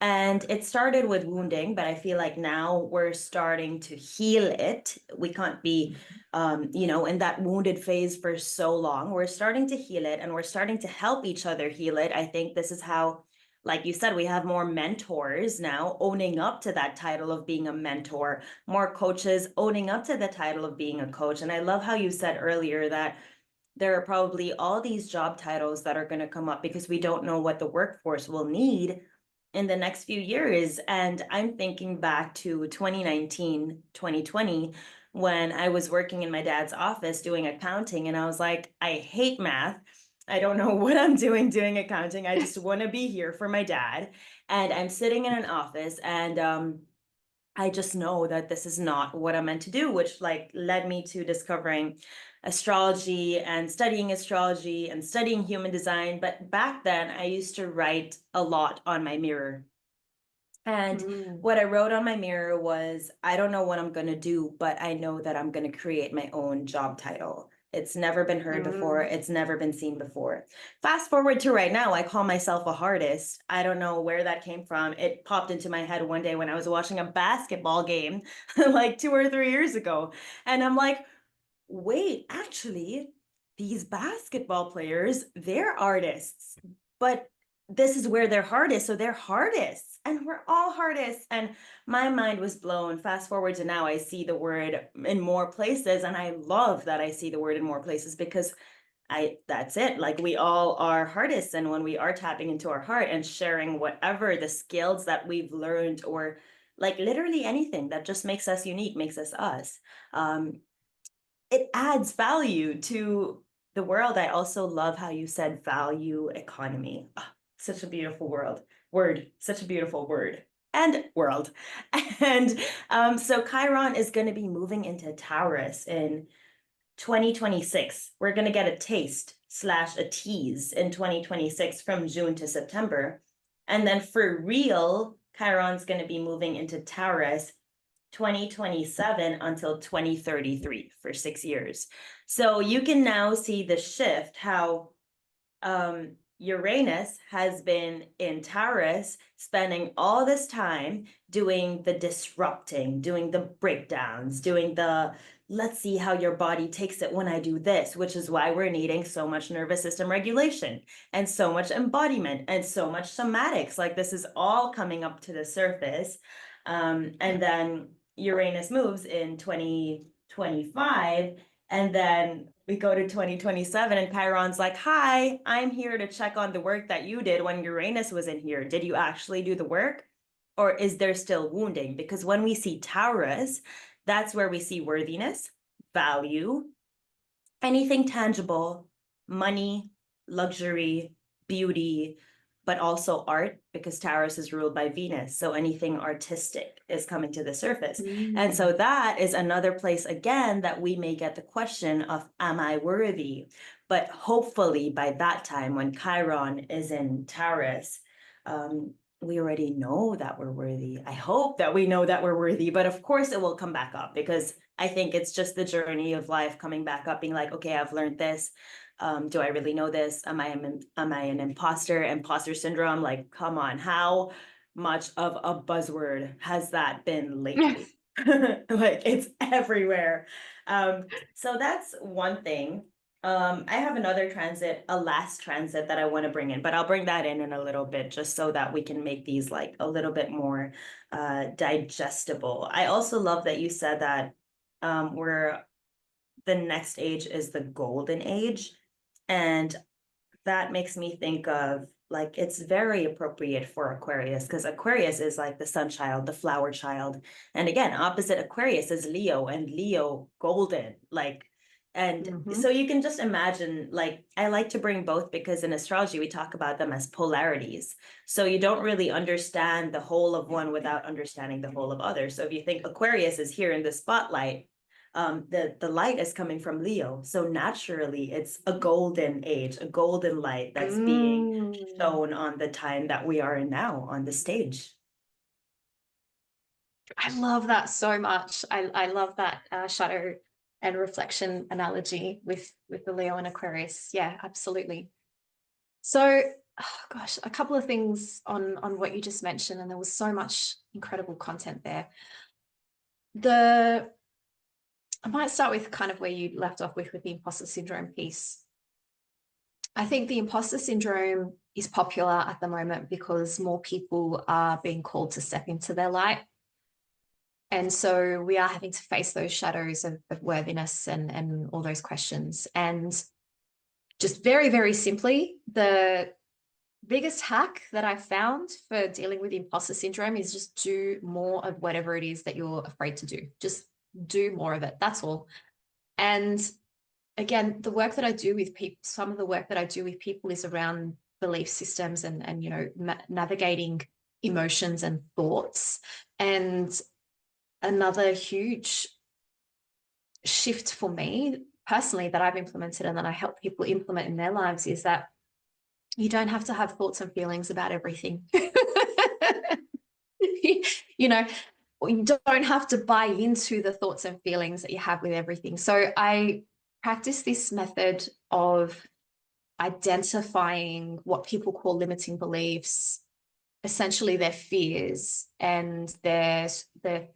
And it started with wounding, but I feel like now we're starting to heal it. We can't be, in that wounded phase for so long. We're starting to heal it and we're starting to help each other heal it. I think this is how, like you said, we have more mentors now owning up to that title of being a mentor, more coaches owning up to the title of being a coach. And I love how you said earlier that there are probably all these job titles that are going to come up because we don't know what the workforce will need in the next few years. And I'm thinking back to 2019, 2020, when I was working in my dad's office doing accounting. And I was like, I hate math. I don't know what I'm doing accounting. I just want to be here for my dad. And I'm sitting in an office and I just know that this is not what I'm meant to do, which like led me to discovering astrology and studying human design. But back then I used to write a lot on my mirror. And Mm, what I wrote on my mirror was, I don't know what I'm going to do, but I know that I'm going to create my own job title. It's never been heard before. mm. It's never been seen before. Fast forward to right now, I call myself a heartist. I don't know where that came from. It popped into my head one day when I was watching a basketball game like 2 or 3 years ago. And I'm like, wait, actually, these basketball players, they're artists, but this is where their heart is. So they're artists, and we're all artists. And my mind was blown. Fast forward to now, I see the word in more places, and I love that I see the word in more places because that's it. Like we all are artists, and when we are tapping into our heart and sharing whatever the skills that we've learned, or like literally anything that just makes us unique, makes us us. Um, it adds value to the world. I also love how you said value economy. Ah, such a beautiful such a beautiful word and world. And so Chiron is going to be moving into Taurus in 2026. We're going to get a taste slash a tease in 2026 from June to September. And then for real, Chiron's going to be moving into Taurus 2027 until 2033 for 6 years. So you can now see the shift, how Uranus has been in Taurus, spending all this time doing the disrupting, doing the breakdowns, doing the let's see how your body takes it when I do this, which is why we're needing so much nervous system regulation and so much embodiment and so much somatics. Like this is all coming up to the surface. And then Uranus moves in 2025. And then we go to 2027 and Chiron's like, hi, I'm here to check on the work that you did when Uranus was in here. Did you actually do the work? Or is there still wounding? Because when we see Taurus, that's where we see worthiness, value, anything tangible, money, luxury, beauty, but also art, because Taurus is ruled by Venus. So anything artistic is coming to the surface. And so that is another place, again, that we may get the question of, am I worthy? But hopefully by that time, when Chiron is in Taurus, we already know that we're worthy. I hope that we know that we're worthy, but of course it will come back up, because I think it's just the journey of life coming back up, being like, okay, I've learned this. Do I really know this? Am I an imposter? Imposter syndrome? Like, come on, how much of a buzzword has that been lately? Like, it's everywhere. So that's one thing. I have another transit, a last transit that I want to bring in, but I'll bring that in a little bit, just so that we can make these like a little bit more digestible. I also love that you said that we're the next age is the golden age. And that makes me think of like it's very appropriate for Aquarius, because Aquarius is like the sun child, the flower child. And again, opposite Aquarius is Leo, and Leo golden. Like, and so you can just imagine, like, I like to bring both because in astrology we talk about them as polarities. So you don't really understand the whole of one without understanding the whole of other. So if you think Aquarius is here in the spotlight, the light is coming from Leo. So naturally, it's a golden age, a golden light that's being shown on the time that we are in now on the stage. I love that so much. I love that shadow and reflection analogy with the Leo and Aquarius. Yeah, absolutely. So, oh gosh, a couple of things on what you just mentioned, and there was so much incredible content there. I might start with kind of where you left off with the imposter syndrome piece. I think the imposter syndrome is popular at the moment because more people are being called to step into their light. And so we are having to face those shadows of worthiness and all those questions. And just very, very simply, the biggest hack that I've found for dealing with imposter syndrome is just do more of whatever it is that you're afraid to do. Just do more of it. That's all. And again, the work that I do with people, some of the work that I do with people is around belief systems and you know, navigating emotions and thoughts. And another huge shift for me personally that I've implemented and that I help people implement in their lives is that you don't have to have thoughts and feelings about everything. You know, you don't have to buy into the thoughts and feelings that you have with everything. So I practice this method of identifying what people call limiting beliefs, essentially their fears and their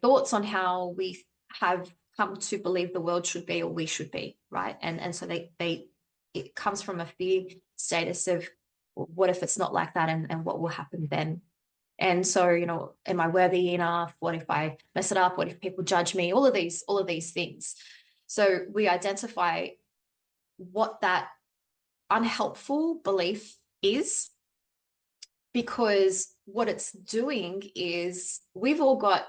thoughts on how we have come to believe the world should be or we should be, right? And so it comes from a fear status of what if it's not like that, and what will happen then? And so, you know, am I worthy enough? What if I mess it up? What if people judge me? All of these things. So we identify what that unhelpful belief is, because what it's doing is we've all got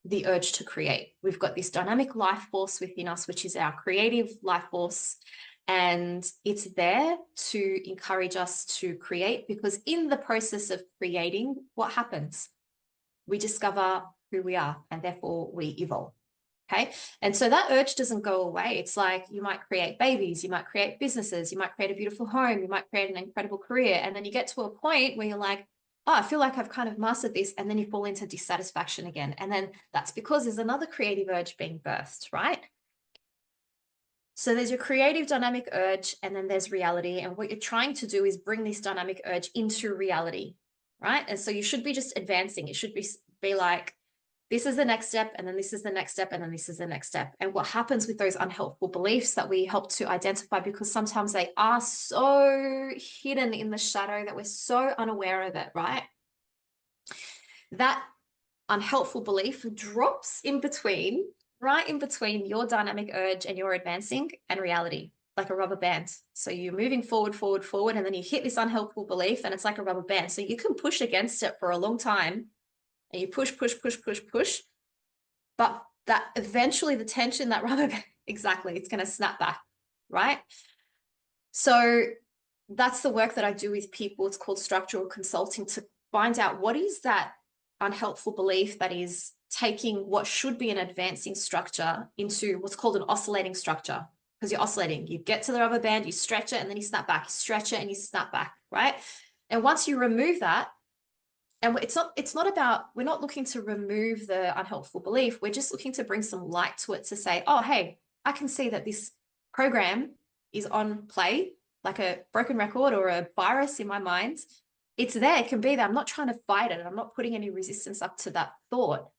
the urge to create. We've got this dynamic life force within us, which is our creative life force. And it's there to encourage us to create, because in the process of creating, what happens? We discover who we are, and therefore we evolve. Okay. And so that urge doesn't go away. It's like you might create babies, you might create businesses, you might create a beautiful home, you might create an incredible career. And then you get to a point where you're like, oh, I feel like I've kind of mastered this. And then you fall into dissatisfaction again. And then that's because there's another creative urge being birthed, right? So there's your creative dynamic urge, and then there's reality. And what you're trying to do is bring this dynamic urge into reality, right? And so you should be just advancing. It should be like, this is the next step, and then this is the next step, and then this is the next step. And what happens with those unhelpful beliefs that we help to identify, because sometimes they are so hidden in the shadow that we're so unaware of it, right? That unhelpful belief drops in between, right in between your dynamic urge and your advancing and reality, like a rubber band. So you're moving forward, forward, forward, and then you hit this unhelpful belief and it's like a rubber band. So you can push against it for a long time and you push, push, push, push, push. But that eventually the tension, that rubber band, exactly, it's going to snap back, right? So that's the work that I do with people. It's called structural consulting, to find out what is that unhelpful belief that is taking what should be an advancing structure into what's called an oscillating structure. Because you're oscillating, you get to the rubber band, you stretch it, and then you snap back, you stretch it and you snap back, right? And once you remove that, and it's not about, we're not looking to remove the unhelpful belief, we're just looking to bring some light to it, to say, oh, hey, I can see that this program is on play, like a broken record or a virus in my mind. It's there, it can be there. I'm not trying to fight it. I'm not putting any resistance up to that thought.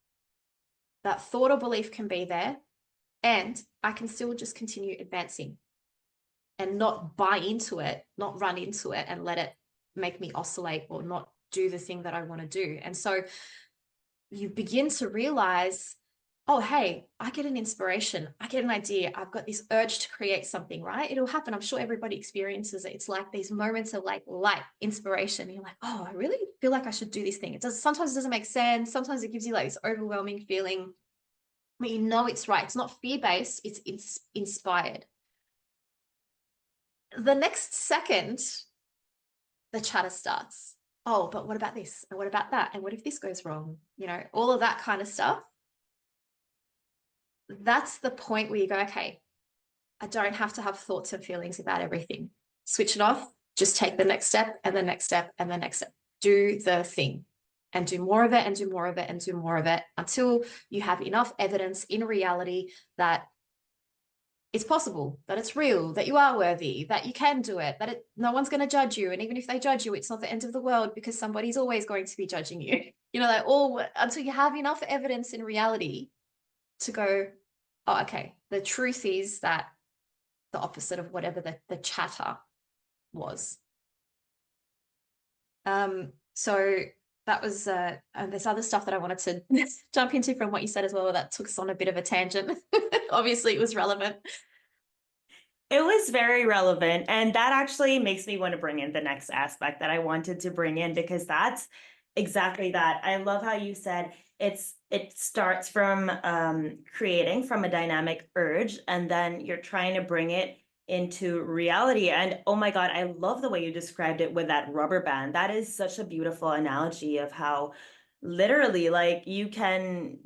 That thought or belief can be there, and I can still just continue advancing and not buy into it, not run into it and let it make me oscillate or not do the thing that I want to do. And so you begin to realize, oh, hey, I get an inspiration. I get an idea. I've got this urge to create something, right? It'll happen. I'm sure everybody experiences it. It's like these moments of like light inspiration. You're like, oh, I really feel like I should do this thing. Sometimes it doesn't make sense. Sometimes it gives you like this overwhelming feeling, but you know it's right. It's not fear-based, it's inspired. The next second, the chatter starts. Oh, but what about this? And what about that? And what if this goes wrong? You know, all of that kind of stuff. That's the point where you go, okay, I don't have to have thoughts and feelings about everything. Switch it off. Just take the next step and the next step and the next step. Do the thing and do more of it and do more of it and do more of it until you have enough evidence in reality that it's possible, that it's real, that you are worthy, that you can do it, that no one's going to judge you. And even if they judge you, it's not the end of the world, because somebody's always going to be judging you. You know, like all until you have enough evidence in reality to go, oh, okay, the truth is that the opposite of whatever the chatter was. So that was, and there's other stuff that I wanted to jump into from what you said as well, that took us on a bit of a tangent. Obviously it was relevant. It was very relevant. And that actually makes me want to bring in the next aspect that I wanted to bring in, because that's exactly that. I love how you said it starts from creating from a dynamic urge, and then you're trying to bring it into reality. And oh my God, I love the way you described it with that rubber band. That is such a beautiful analogy of how literally like you can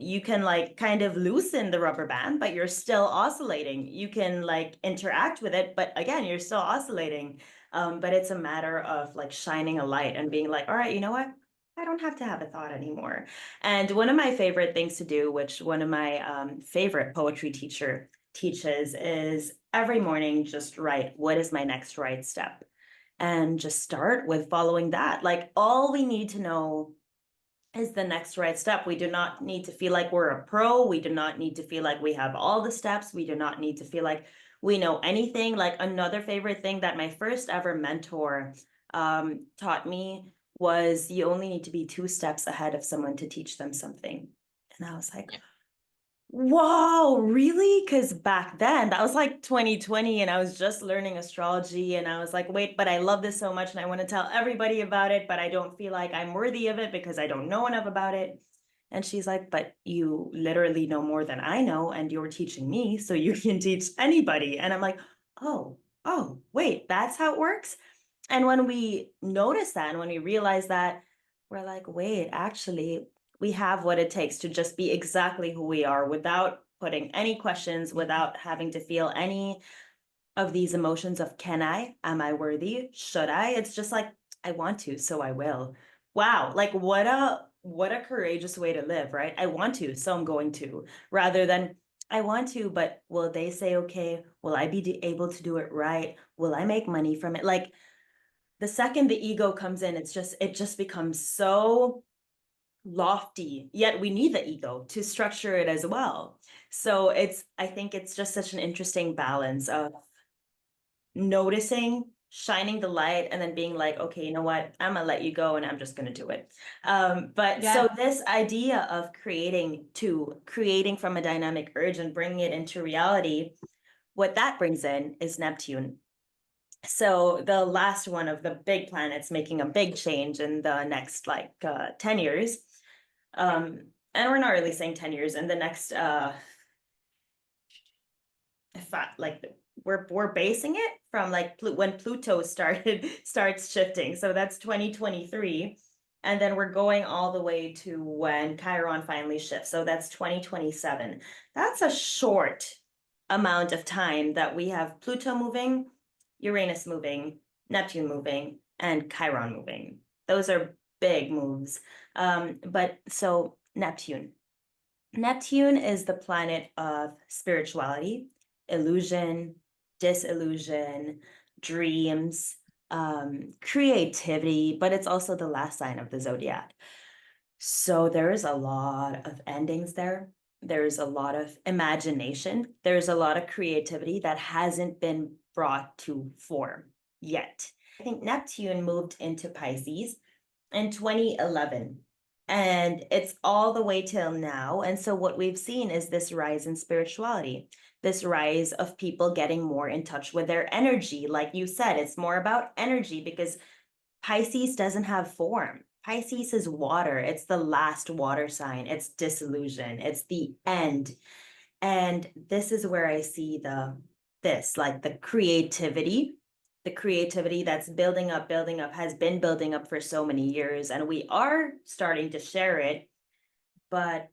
like kind of loosen the rubber band, but you're still oscillating. You can like interact with it, but again, you're still oscillating. But it's a matter of like shining a light and being like, all right, you know what? I don't have to have a thought anymore. And one of my favorite things to do, which one of my favorite poetry teacher teaches, is every morning just write, what is my next right step? And just start with following that. Like all we need to know is the next right step. We do not need to feel like we're a pro. We do not need to feel like we have all the steps. We do not need to feel like we know anything. Like another favorite thing that my first ever mentor taught me was you only need to be 2 steps ahead of someone to teach them something. And I was like, whoa, really? Because back then, that was like 2020, and I was just learning astrology, and I was like, wait, but I love this so much, and I want to tell everybody about it, but I don't feel like I'm worthy of it because I don't know enough about it. And she's like, but you literally know more than I know, and you're teaching me, so you can teach anybody. And I'm like, oh, wait, that's how it works? And when we notice that, and when we realize that, we're like, wait, actually, we have what it takes to just be exactly who we are without putting any questions, without having to feel any of these emotions of can I, am I worthy, should I? It's just like, I want to, so I will. Wow, like what a courageous way to live, right? I want to, so I'm going to, rather than I want to, but will they say okay? Will I be able to do it right? Will I make money from it? Like the second the ego comes in, it just becomes so lofty, yet we need the ego to structure it as well. So I think it's just such an interesting balance of noticing, shining the light, and then being like, okay, you know what? I'm gonna let you go and I'm just gonna do it. But so Yeah. this idea of creating from a dynamic urge and bringing it into reality, what that brings in is Neptune. So the last one of the big planets making a big change in the next 10 years. And we're not really saying 10 years in the next if I, like we're basing it from like when Pluto starts shifting. So that's 2023. And then we're going all the way to when Chiron finally shifts. So that's 2027. That's a short amount of time that we have Pluto moving, Uranus moving, Neptune moving, and Chiron moving. Those are big moves. But so Neptune is the planet of spirituality, illusion, disillusion, dreams, creativity, but it's also the last sign of the zodiac. So there is a lot of endings there. There's a lot of imagination. There's a lot of creativity that hasn't been brought to form yet. I think Neptune moved into Pisces in 2011. And it's all the way till now. And so what we've seen is this rise in spirituality, this rise of people getting more in touch with their energy. Like you said, it's more about energy because Pisces doesn't have form. Pisces is water. It's the last water sign. It's disillusion. It's the end. And this is where I see like the creativity that's building up, has been building up for so many years, and we are starting to share it. But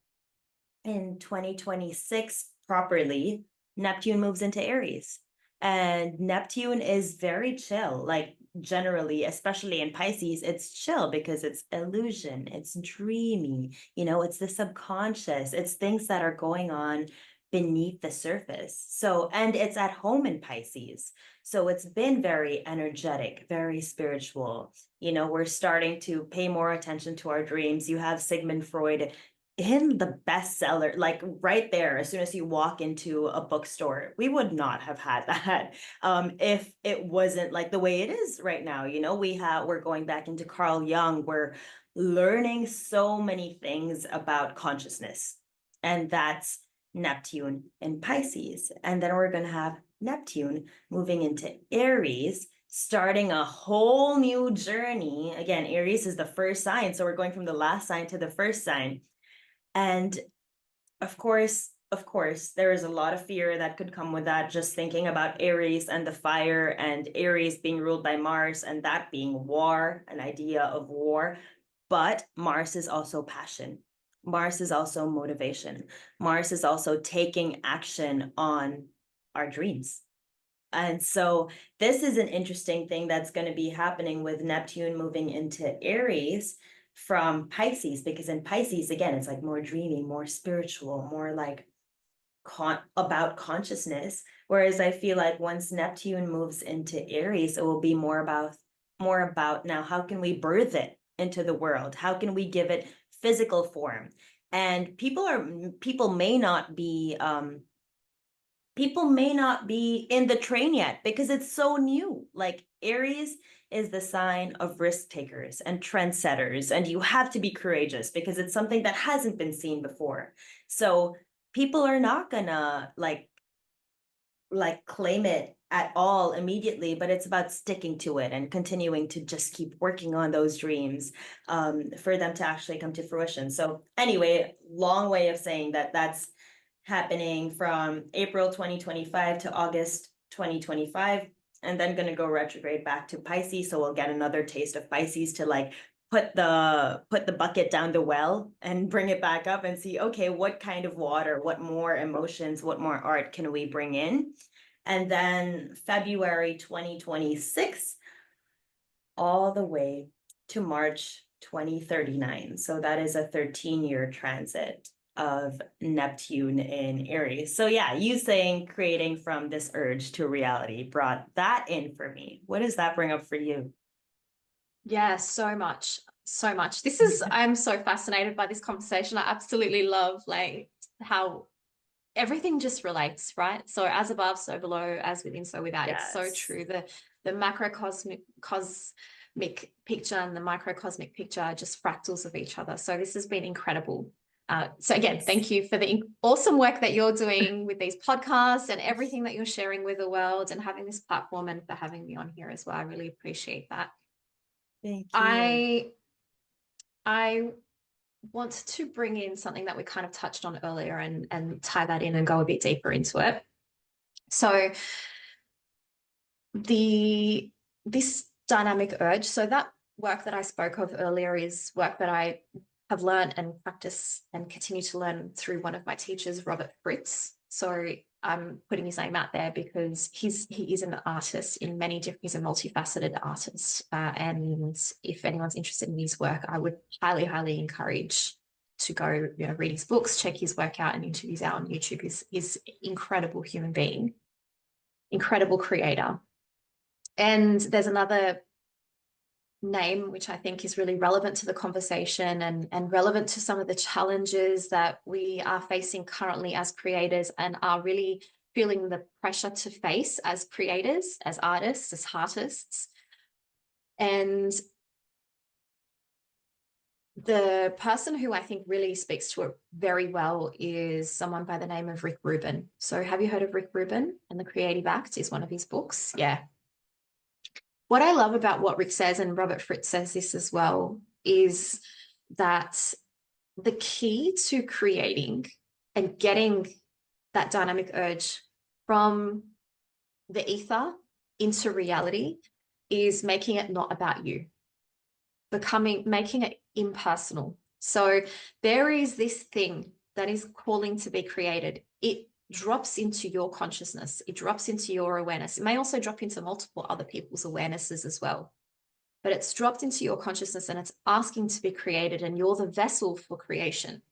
in 2026, properly, Neptune moves into Aries. And Neptune is very chill, like generally, especially in Pisces, it's chill because it's illusion, it's dreamy, it's the subconscious, it's things that are going on beneath the surface. So, and it's at home in Pisces. So it's been very energetic, very spiritual. We're starting to pay more attention to our dreams. You have Sigmund Freud in the bestseller, like right there, as soon as you walk into a bookstore. We would not have had that if it wasn't like the way it is right now. We're going back into Carl Jung. We're learning so many things about consciousness, and that's Neptune in Pisces. And then we're going to have Neptune moving into Aries, starting a whole new journey. Again, Aries is the first sign, so we're going from the last sign to the first sign. And of course, there is a lot of fear that could come with that, just thinking about Aries and the fire, and Aries being ruled by Mars, and that being war, an idea of war. But Mars is also passion. Mars is also motivation. Mars is also taking action on our dreams. And so this is an interesting thing that's going to be happening with Neptune moving into Aries from Pisces, because in Pisces, again, it's like more dreamy, more spiritual, more like about consciousness. Whereas I feel like once Neptune moves into Aries, it will be more about now, how can we birth it into the world? How can we give it physical form? And people may not be in the train yet because it's so new. Like Aries is the sign of risk takers and trendsetters, and you have to be courageous because it's something that hasn't been seen before. So people are not gonna like claim it at all immediately, but it's about sticking to it and continuing to just keep working on those dreams for them to actually come to fruition. So anyway, long way of saying that that's happening from April 2025 to August 2025, and then going to go retrograde back to Pisces. So we'll get another taste of Pisces to like put the bucket down the well and bring it back up and see, okay, what kind of water, what more emotions, what more art can we bring in? And then February 2026, all the way to March 2039. So that is a 13-year transit of Neptune in Aries. So yeah, you saying creating from this urge to reality brought that in for me. What does that bring up for you? Yeah, so much. so much. I'm so fascinated by this conversation. I absolutely love like how everything just relates, right? So as above, so below, as within, so without. It's so Yes. true. The macrocosmic cosmic picture and the microcosmic picture are just fractals of each other. So this has been incredible. So again, Yes. thank you for the awesome work that you're doing with these podcasts and everything that you're sharing with the world and having this platform and for having me on here as well. I really appreciate that. Thank you. I want to bring in something that we kind of touched on earlier and tie that in and go a bit deeper into it. So this dynamic urge, so that work that I spoke of earlier is work that I have learned and practice and continue to learn through one of my teachers, Robert Fritz. So I'm putting his name out there because he is an artist in many different, he's a multifaceted artist. And if anyone's interested in his work, I would highly, highly encourage to go, read his books, check his work out and interviews out on YouTube. He's incredible human being, incredible creator. And there's another name which I think is really relevant to the conversation and relevant to some of the challenges that we are facing currently as creators and are really feeling the pressure to face as creators, as artists, as heartists. And the person who I think really speaks to it very well is someone by the name of Rick Rubin. So have you heard of Rick Rubin? And The Creative Act is one of his books. Yeah. What I love about what Rick says, and Robert Fritz says this as well, is that the key to creating and getting that dynamic urge from the ether into reality is making it not about you, making it impersonal. So there is this thing that is calling to be created. It drops into your consciousness. It drops into your awareness. It may also drop into multiple other people's awarenesses as well. But it's dropped into your consciousness and it's asking to be created, and you're the vessel for creation.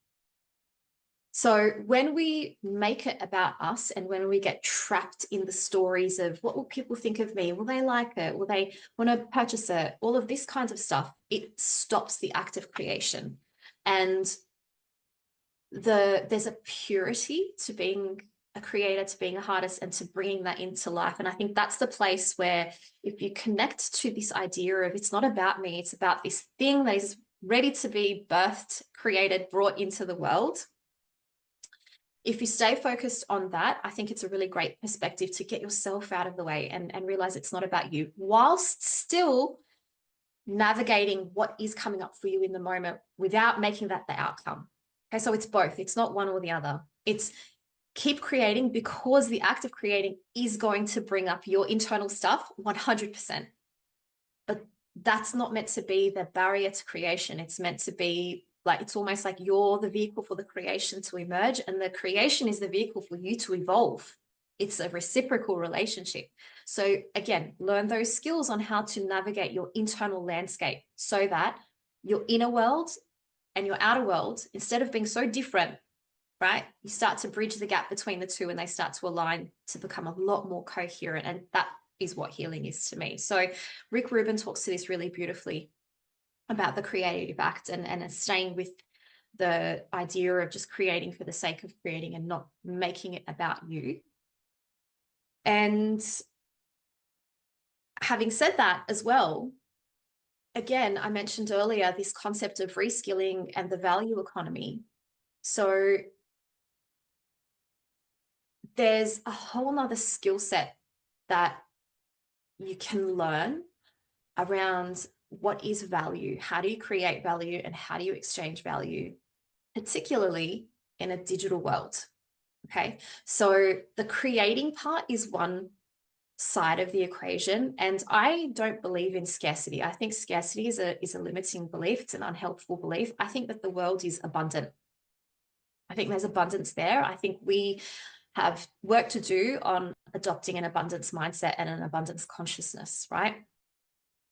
So when we make it about us and when we get trapped in the stories of what will people think of me? Will they like it? Will they want to purchase it? All of this kinds of stuff, it stops the act of creation. And there's a purity to being a creator, to being a artist, and to bringing that into life. And I think that's the place where if you connect to this idea of it's not about me, it's about this thing that is ready to be birthed, created, brought into the world. If you stay focused on that, I think it's a really great perspective to get yourself out of the way and realize it's not about you, whilst still navigating what is coming up for you in the moment without making that the outcome. Okay, so it's both. It's not one or the other. It's keep creating because the act of creating is going to bring up your internal stuff 100%. But that's not meant to be the barrier to creation. It's meant to be like, it's almost like you're the vehicle for the creation to emerge, and the creation is the vehicle for you to evolve. It's a reciprocal relationship. So again, learn those skills on how to navigate your internal landscape so that your inner world and your outer world, instead of being so different, right, you start to bridge the gap between the two and they start to align to become a lot more coherent. And that is what healing is to me. So Rick Rubin talks to this really beautifully about the creative act and staying with the idea of just creating for the sake of creating and not making it about you. And having said that as well, again, I mentioned earlier this concept of reskilling and the value economy. So there's a whole nother skill set that you can learn around what is value, how do you create value, and how do you exchange value, particularly in a digital world. Okay, so the creating part is one side of the equation, and I don't believe in scarcity. I think scarcity is a limiting belief. It's an unhelpful belief. I think that the world is abundant. I think there's abundance there. I think we have work to do on adopting an abundance mindset and an abundance consciousness, right?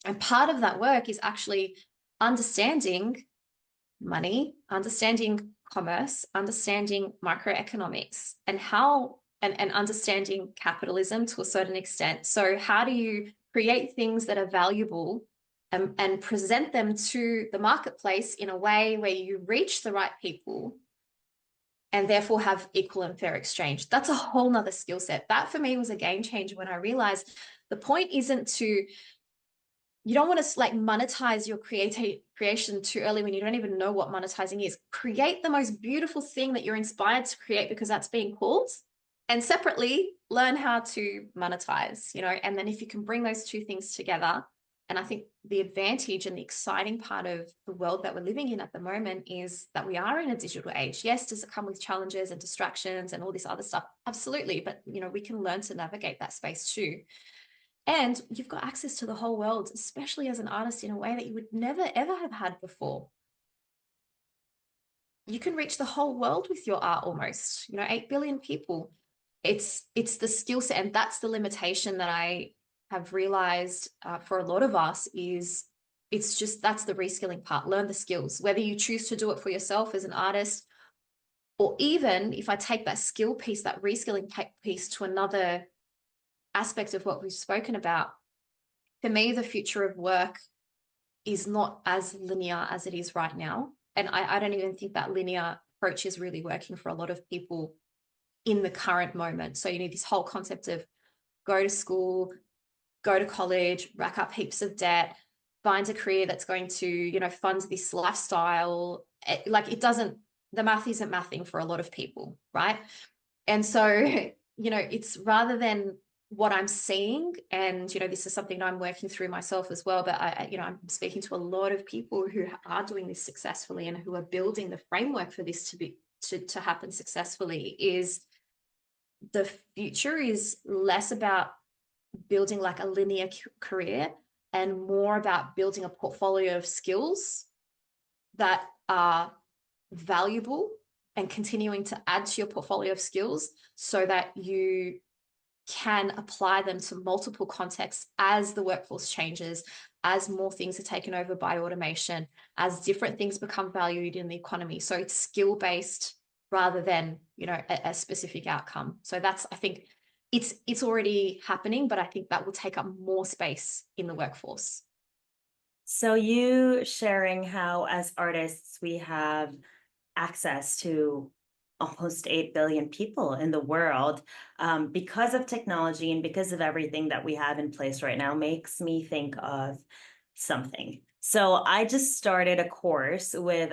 And part of that work is actually understanding money, understanding commerce, understanding microeconomics, and how and understanding capitalism to a certain extent. So how do you create things that are valuable and present them to the marketplace in a way where you reach the right people and therefore have equal and fair exchange. That's a whole nother skill set. That for me was a game changer when I realized the point isn't to, you don't want to like monetize your creation too early when you don't even know what monetizing is. Create the most beautiful thing that you're inspired to create because that's being called, and separately learn how to monetize, you know, and then if you can bring those two things together. And I think the advantage and the exciting part of the world that we're living in at the moment is that we are in a digital age. Yes, does it come with challenges and distractions and all this other stuff? Absolutely. But, you know, we can learn to navigate that space too. And you've got access to the whole world, especially as an artist, in a way that you would never, ever have had before. You can reach the whole world with your art almost, you know, 8 billion people. It's the skill set, and that's the limitation that I have realized for a lot of us is it's just that's the reskilling part. Learn the skills, whether you choose to do it for yourself as an artist, or even if I take that skill piece, that reskilling piece to another aspect of what we've spoken about. For me, the future of work is not as linear as it is right now. And I don't even think that linear approach is really working for a lot of people in the current moment. So, you know, this whole concept of go to school, go to college, rack up heaps of debt, find a career that's going to, you know, fund this lifestyle. Like it doesn't, the math isn't mathing for a lot of people, right? And so, you know, it's rather than what I'm seeing, and, you know, this is something I'm working through myself as well, but you know, I'm speaking to a lot of people who are doing this successfully and who are building the framework for this to happen successfully. Is the future is less about building like a linear career and more about building a portfolio of skills that are valuable and continuing to add to your portfolio of skills so that you can apply them to multiple contexts as the workforce changes, as more things are taken over by automation, as different things become valued in the economy. So it's skill-based rather than, you know, a specific outcome. So that's, I think it's already happening, but I think that will take up more space in the workforce. So you sharing how as artists we have access to almost 8 billion people in the world because of technology and because of everything that we have in place right now makes me think of something. So I just started a course with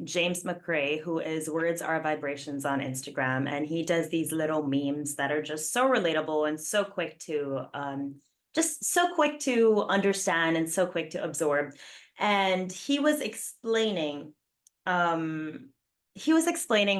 James McRae, who is Words Are Vibrations on Instagram, and he does these little memes that are just so relatable and so quick to just so quick to understand and so quick to absorb. And um, he was explaining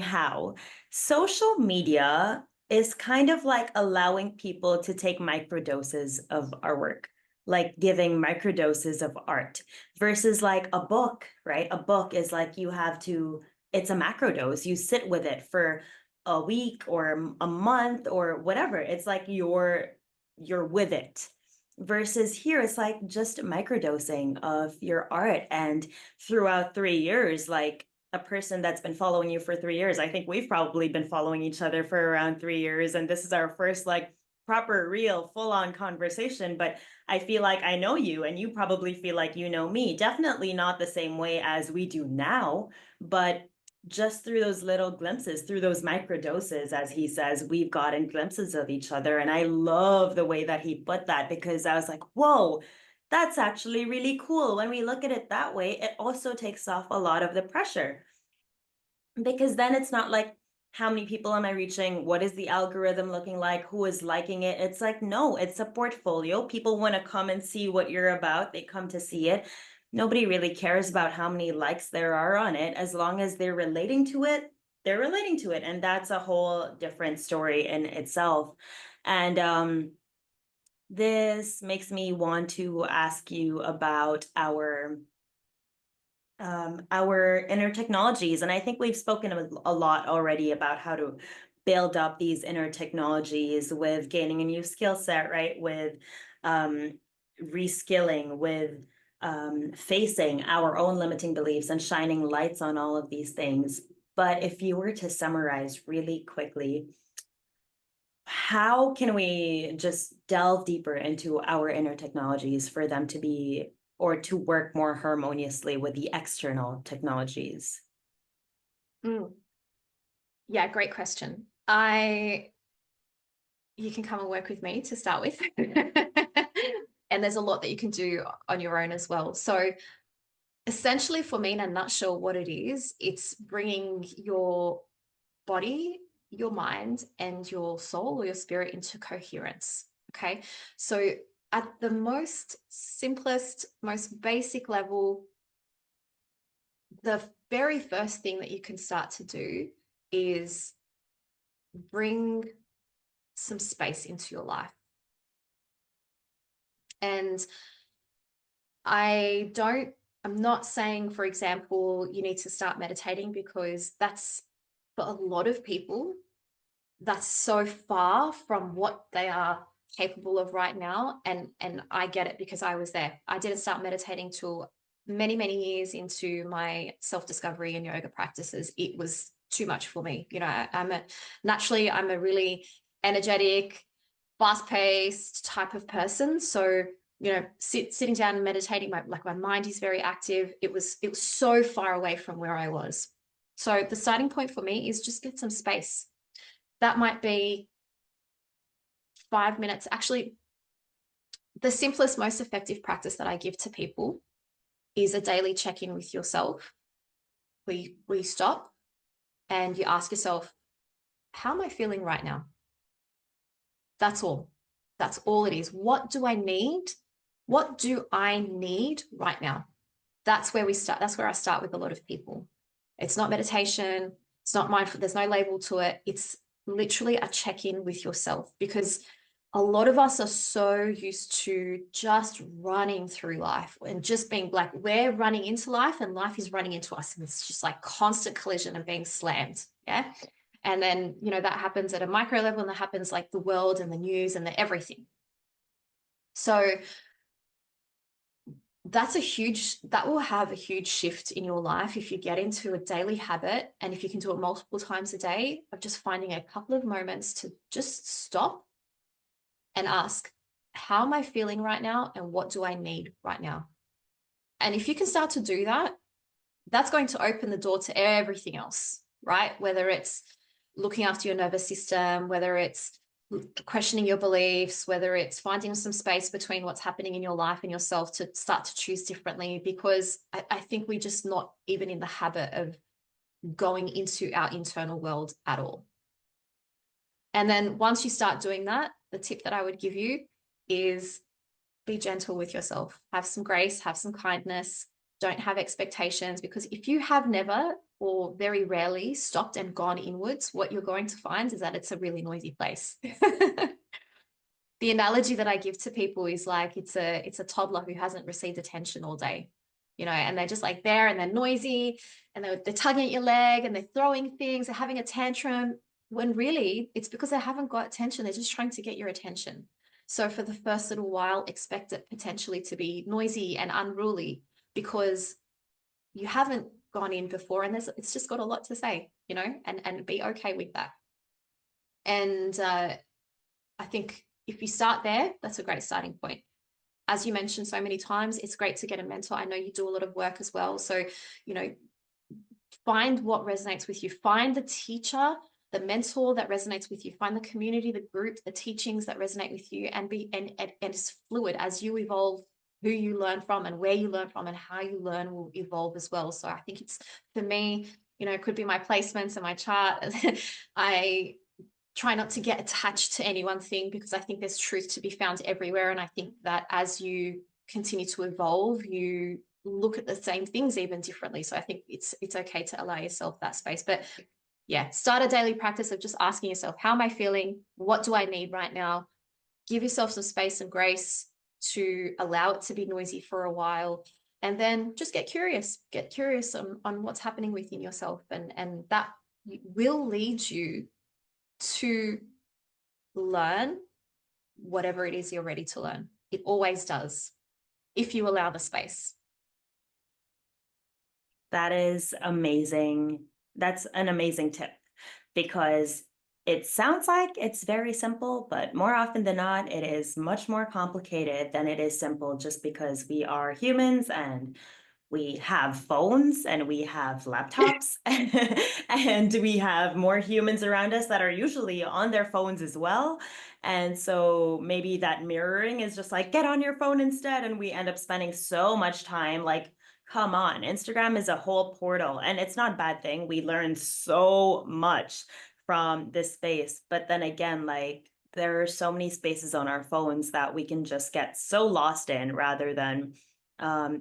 how social media is kind of like allowing people to take microdoses of our work, like giving microdoses of art versus like a book, right? A book is like you have to, it's a macrodose. You sit with it for a week or a month or whatever. It's like you're with it. Versus here, it's like just microdosing of your art. And throughout 3 years, like a person that's been following you for 3 years, I think we've probably been following each other for around 3 years. And this is our first like proper, real, full-on conversation. But I feel like I know you and you probably feel like you know me. Definitely not the same way as we do now, but just through those little glimpses, through those microdoses, as he says, we've gotten glimpses of each other. And I love the way that he put that because I was like, whoa, that's actually really cool. When we look at it that way, it also takes off a lot of the pressure because then it's not like, how many people am I reaching? What is the algorithm looking like? Who is liking it? It's like, no, it's a portfolio. People want to come and see what you're about. They come to see it. Nobody really cares about how many likes there are on it. As long as they're relating to it, they're relating to it. And that's a whole different story in itself. And this makes me want to ask you about our inner technologies. And I think we've spoken a lot already about how to build up these inner technologies with gaining a new skill set, right? With reskilling, with facing our own limiting beliefs and shining lights on all of these things. But if you were to summarize really quickly, how can we just delve deeper into our inner technologies for them to be or to work more harmoniously with the external technologies? Mm. Yeah, great question. You can come and work with me to start with. And there's a lot that you can do on your own as well. So essentially, for me, in a nutshell, what it is, it's bringing your body, your mind, and your soul or your spirit into coherence. Okay. So at the most simplest, most basic level, the very first thing that you can start to do is bring some space into your life. And I'm not saying, for example, you need to start meditating, because that's, for a lot of people, that's so far from what they are capable of right now. And I get it, because I was there. I didn't start meditating till many, many years into my self-discovery and yoga practices. It was too much for me. You know, naturally, I'm a really energetic, fast-paced type of person. So, you know, sitting down and meditating, my mind is very active. It was so far away from where I was. So the starting point for me is just get some space. That might be 5 minutes. Actually, the simplest, most effective practice that I give to people is a daily check-in with yourself, where you stop and you ask yourself, how am I feeling right now? That's all. That's all it is. What do I need? What do I need right now? That's where we start. That's where I start with a lot of people. It's not meditation. It's not mindful. There's no label to it. It's literally a check-in with yourself, because a lot of us are so used to just running through life and just being like, we're running into life and life is running into us. And it's just like constant collision and being slammed. Yeah. And then, you know, that happens at a micro level, and that happens like the world and the news and the everything. So that will have a huge shift in your life if you get into a daily habit, and if you can do it multiple times a day, of just finding a couple of moments to just stop and ask, how am I feeling right now? And what do I need right now? And if you can start to do that, that's going to open the door to everything else, right? Whether it's looking after your nervous system, whether it's questioning your beliefs, whether it's finding some space between what's happening in your life and yourself to start to choose differently. Because I think we're just not even in the habit of going into our internal world at all. And then once you start doing that, the tip that I would give you is be gentle with yourself. Have some grace, have some kindness. Don't have expectations, because if you have never or very rarely stopped and gone inwards, what you're going to find is that it's a really noisy place. The analogy that I give to people is like it's a toddler who hasn't received attention all day, you know, and they're just like there and they're noisy and they're tugging at your leg and they're throwing things, they're having a tantrum, when really it's because they haven't got attention. They're just trying to get your attention. So for the first little while, expect it potentially to be noisy and unruly, because you haven't gone in before, and it's just got a lot to say, you know, and be okay with that. And I think if you start there, that's a great starting point. As you mentioned so many times, it's great to get a mentor. I know you do a lot of work as well. So, you know, find what resonates with you. Find the teacher, the mentor that resonates with you. Find the community, the group, the teachings that resonate with you, and it's fluid as you evolve. Who you learn from and where you learn from and how you learn will evolve as well. So I think it's, for me, you know, it could be my placements and my chart. I try not to get attached to any one thing, because I think there's truth to be found everywhere. And I think that as you continue to evolve, you look at the same things even differently. So I think it's okay to allow yourself that space. But yeah, start a daily practice of just asking yourself, how am I feeling? What do I need right now? Give yourself some space and grace to allow it to be noisy for a while. And then just get curious on what's happening within yourself. And that will lead you to learn whatever it is you're ready to learn. It always does, if you allow the space. That is amazing. That's an amazing tip, because it sounds like it's very simple, but more often than not, it is much more complicated than it is simple just because we are humans and we have phones and we have laptops and we have more humans around us that are usually on their phones as well. And so maybe that mirroring is just like, get on your phone instead. And we end up spending so much time like, come on, Instagram is a whole portal and it's not a bad thing. We learn so much from this space. But then again, like there are so many spaces on our phones that we can just get so lost in rather than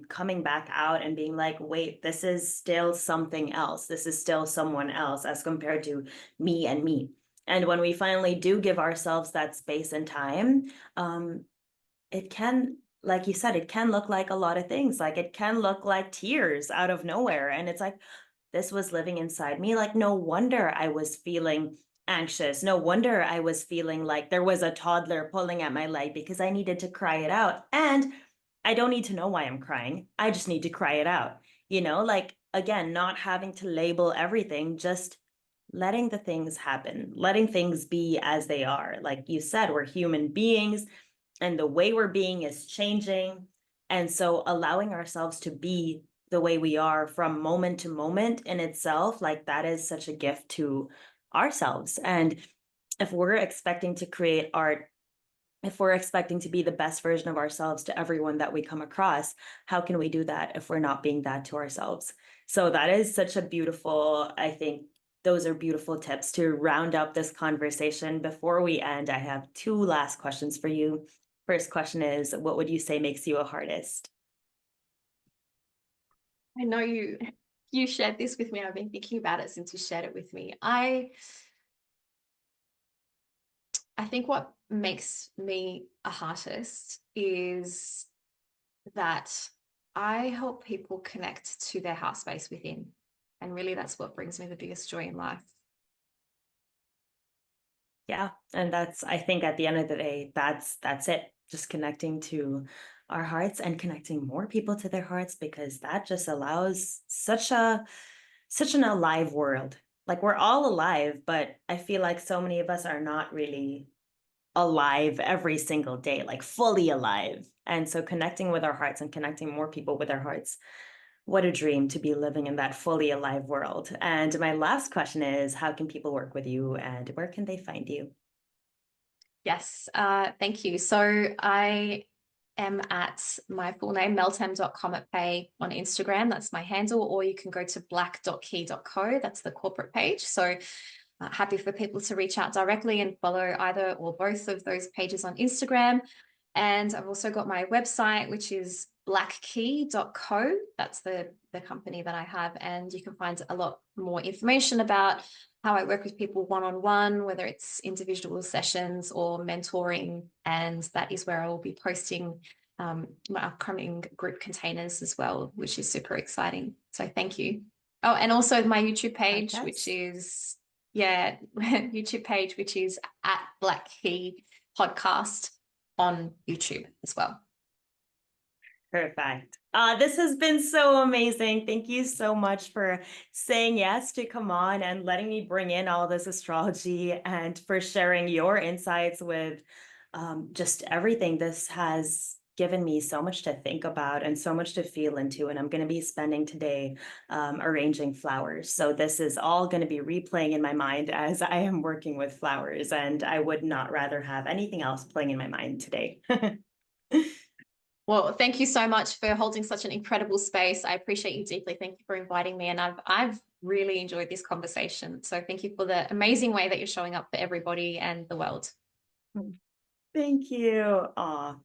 coming back out and being like, wait, this is still something else. This is still someone else as compared to me and me. And when we finally do give ourselves that space and time, it can, like you said, it can look like a lot of things. Like it can look like tears out of nowhere. And it's like, this was living inside me. Like, no wonder I was feeling anxious. No wonder I was feeling like there was a toddler pulling at my leg because I needed to cry it out. And I don't need to know why I'm crying. I just need to cry it out. Like again, not having to label everything, just letting the things happen, letting things be as they are. Like you said, we're human beings and the way we're being is changing. And so allowing ourselves to be the way we are from moment to moment in itself, like that is such a gift to ourselves. And if we're expecting to create art, if we're expecting to be the best version of ourselves to everyone that we come across, how can we do that if we're not being that to ourselves? So that is such a beautiful, I think those are beautiful tips to round up this conversation. Before we end, I have two last questions for you. First question is, what would you say makes you a artist? I know you shared this with me. I've been thinking about it since you shared it with me. I think what makes me a artist is that I help people connect to their heart space within. And really that's what brings me the biggest joy in life. Yeah, and that's I think at the end of the day, that's it. Just connecting to our hearts and connecting more people to their hearts because that just allows such an alive world. Like we're all alive, but I feel like so many of us are not really alive every single day, like fully alive. And so connecting with our hearts and connecting more people with our hearts, what a dream to be living in that fully alive world. And my last question is, how can people work with you and where can they find you? Yes, thank you. So I am at my full name, meltem.comertpay on Instagram. That's my handle, or you can go to black.key.co. That's the corporate page. So happy for people to reach out directly and follow either or both of those pages on Instagram. And I've also got my website, which is blackkey.co. That's the company that I have. And you can find a lot more information about how I work with people one-on-one, whether it's individual sessions or mentoring. And that is where I will be posting my upcoming group containers as well, which is super exciting. So thank you. Oh, and also my YouTube page, which Podcast. is, yeah, YouTube page, which is at Black Key Podcast on YouTube as well. Perfect. This has been so amazing. Thank you so much for saying yes to come on and letting me bring in all this astrology and for sharing your insights with just everything. This has given me so much to think about and so much to feel into. And I'm going to be spending today arranging flowers. So this is all going to be replaying in my mind as I am working with flowers. And I would not rather have anything else playing in my mind today. Well, thank you so much for holding such an incredible space. I appreciate you deeply. Thank you for inviting me. And I've really enjoyed this conversation. So thank you for the amazing way that you're showing up for everybody and the world. Thank you. Aw.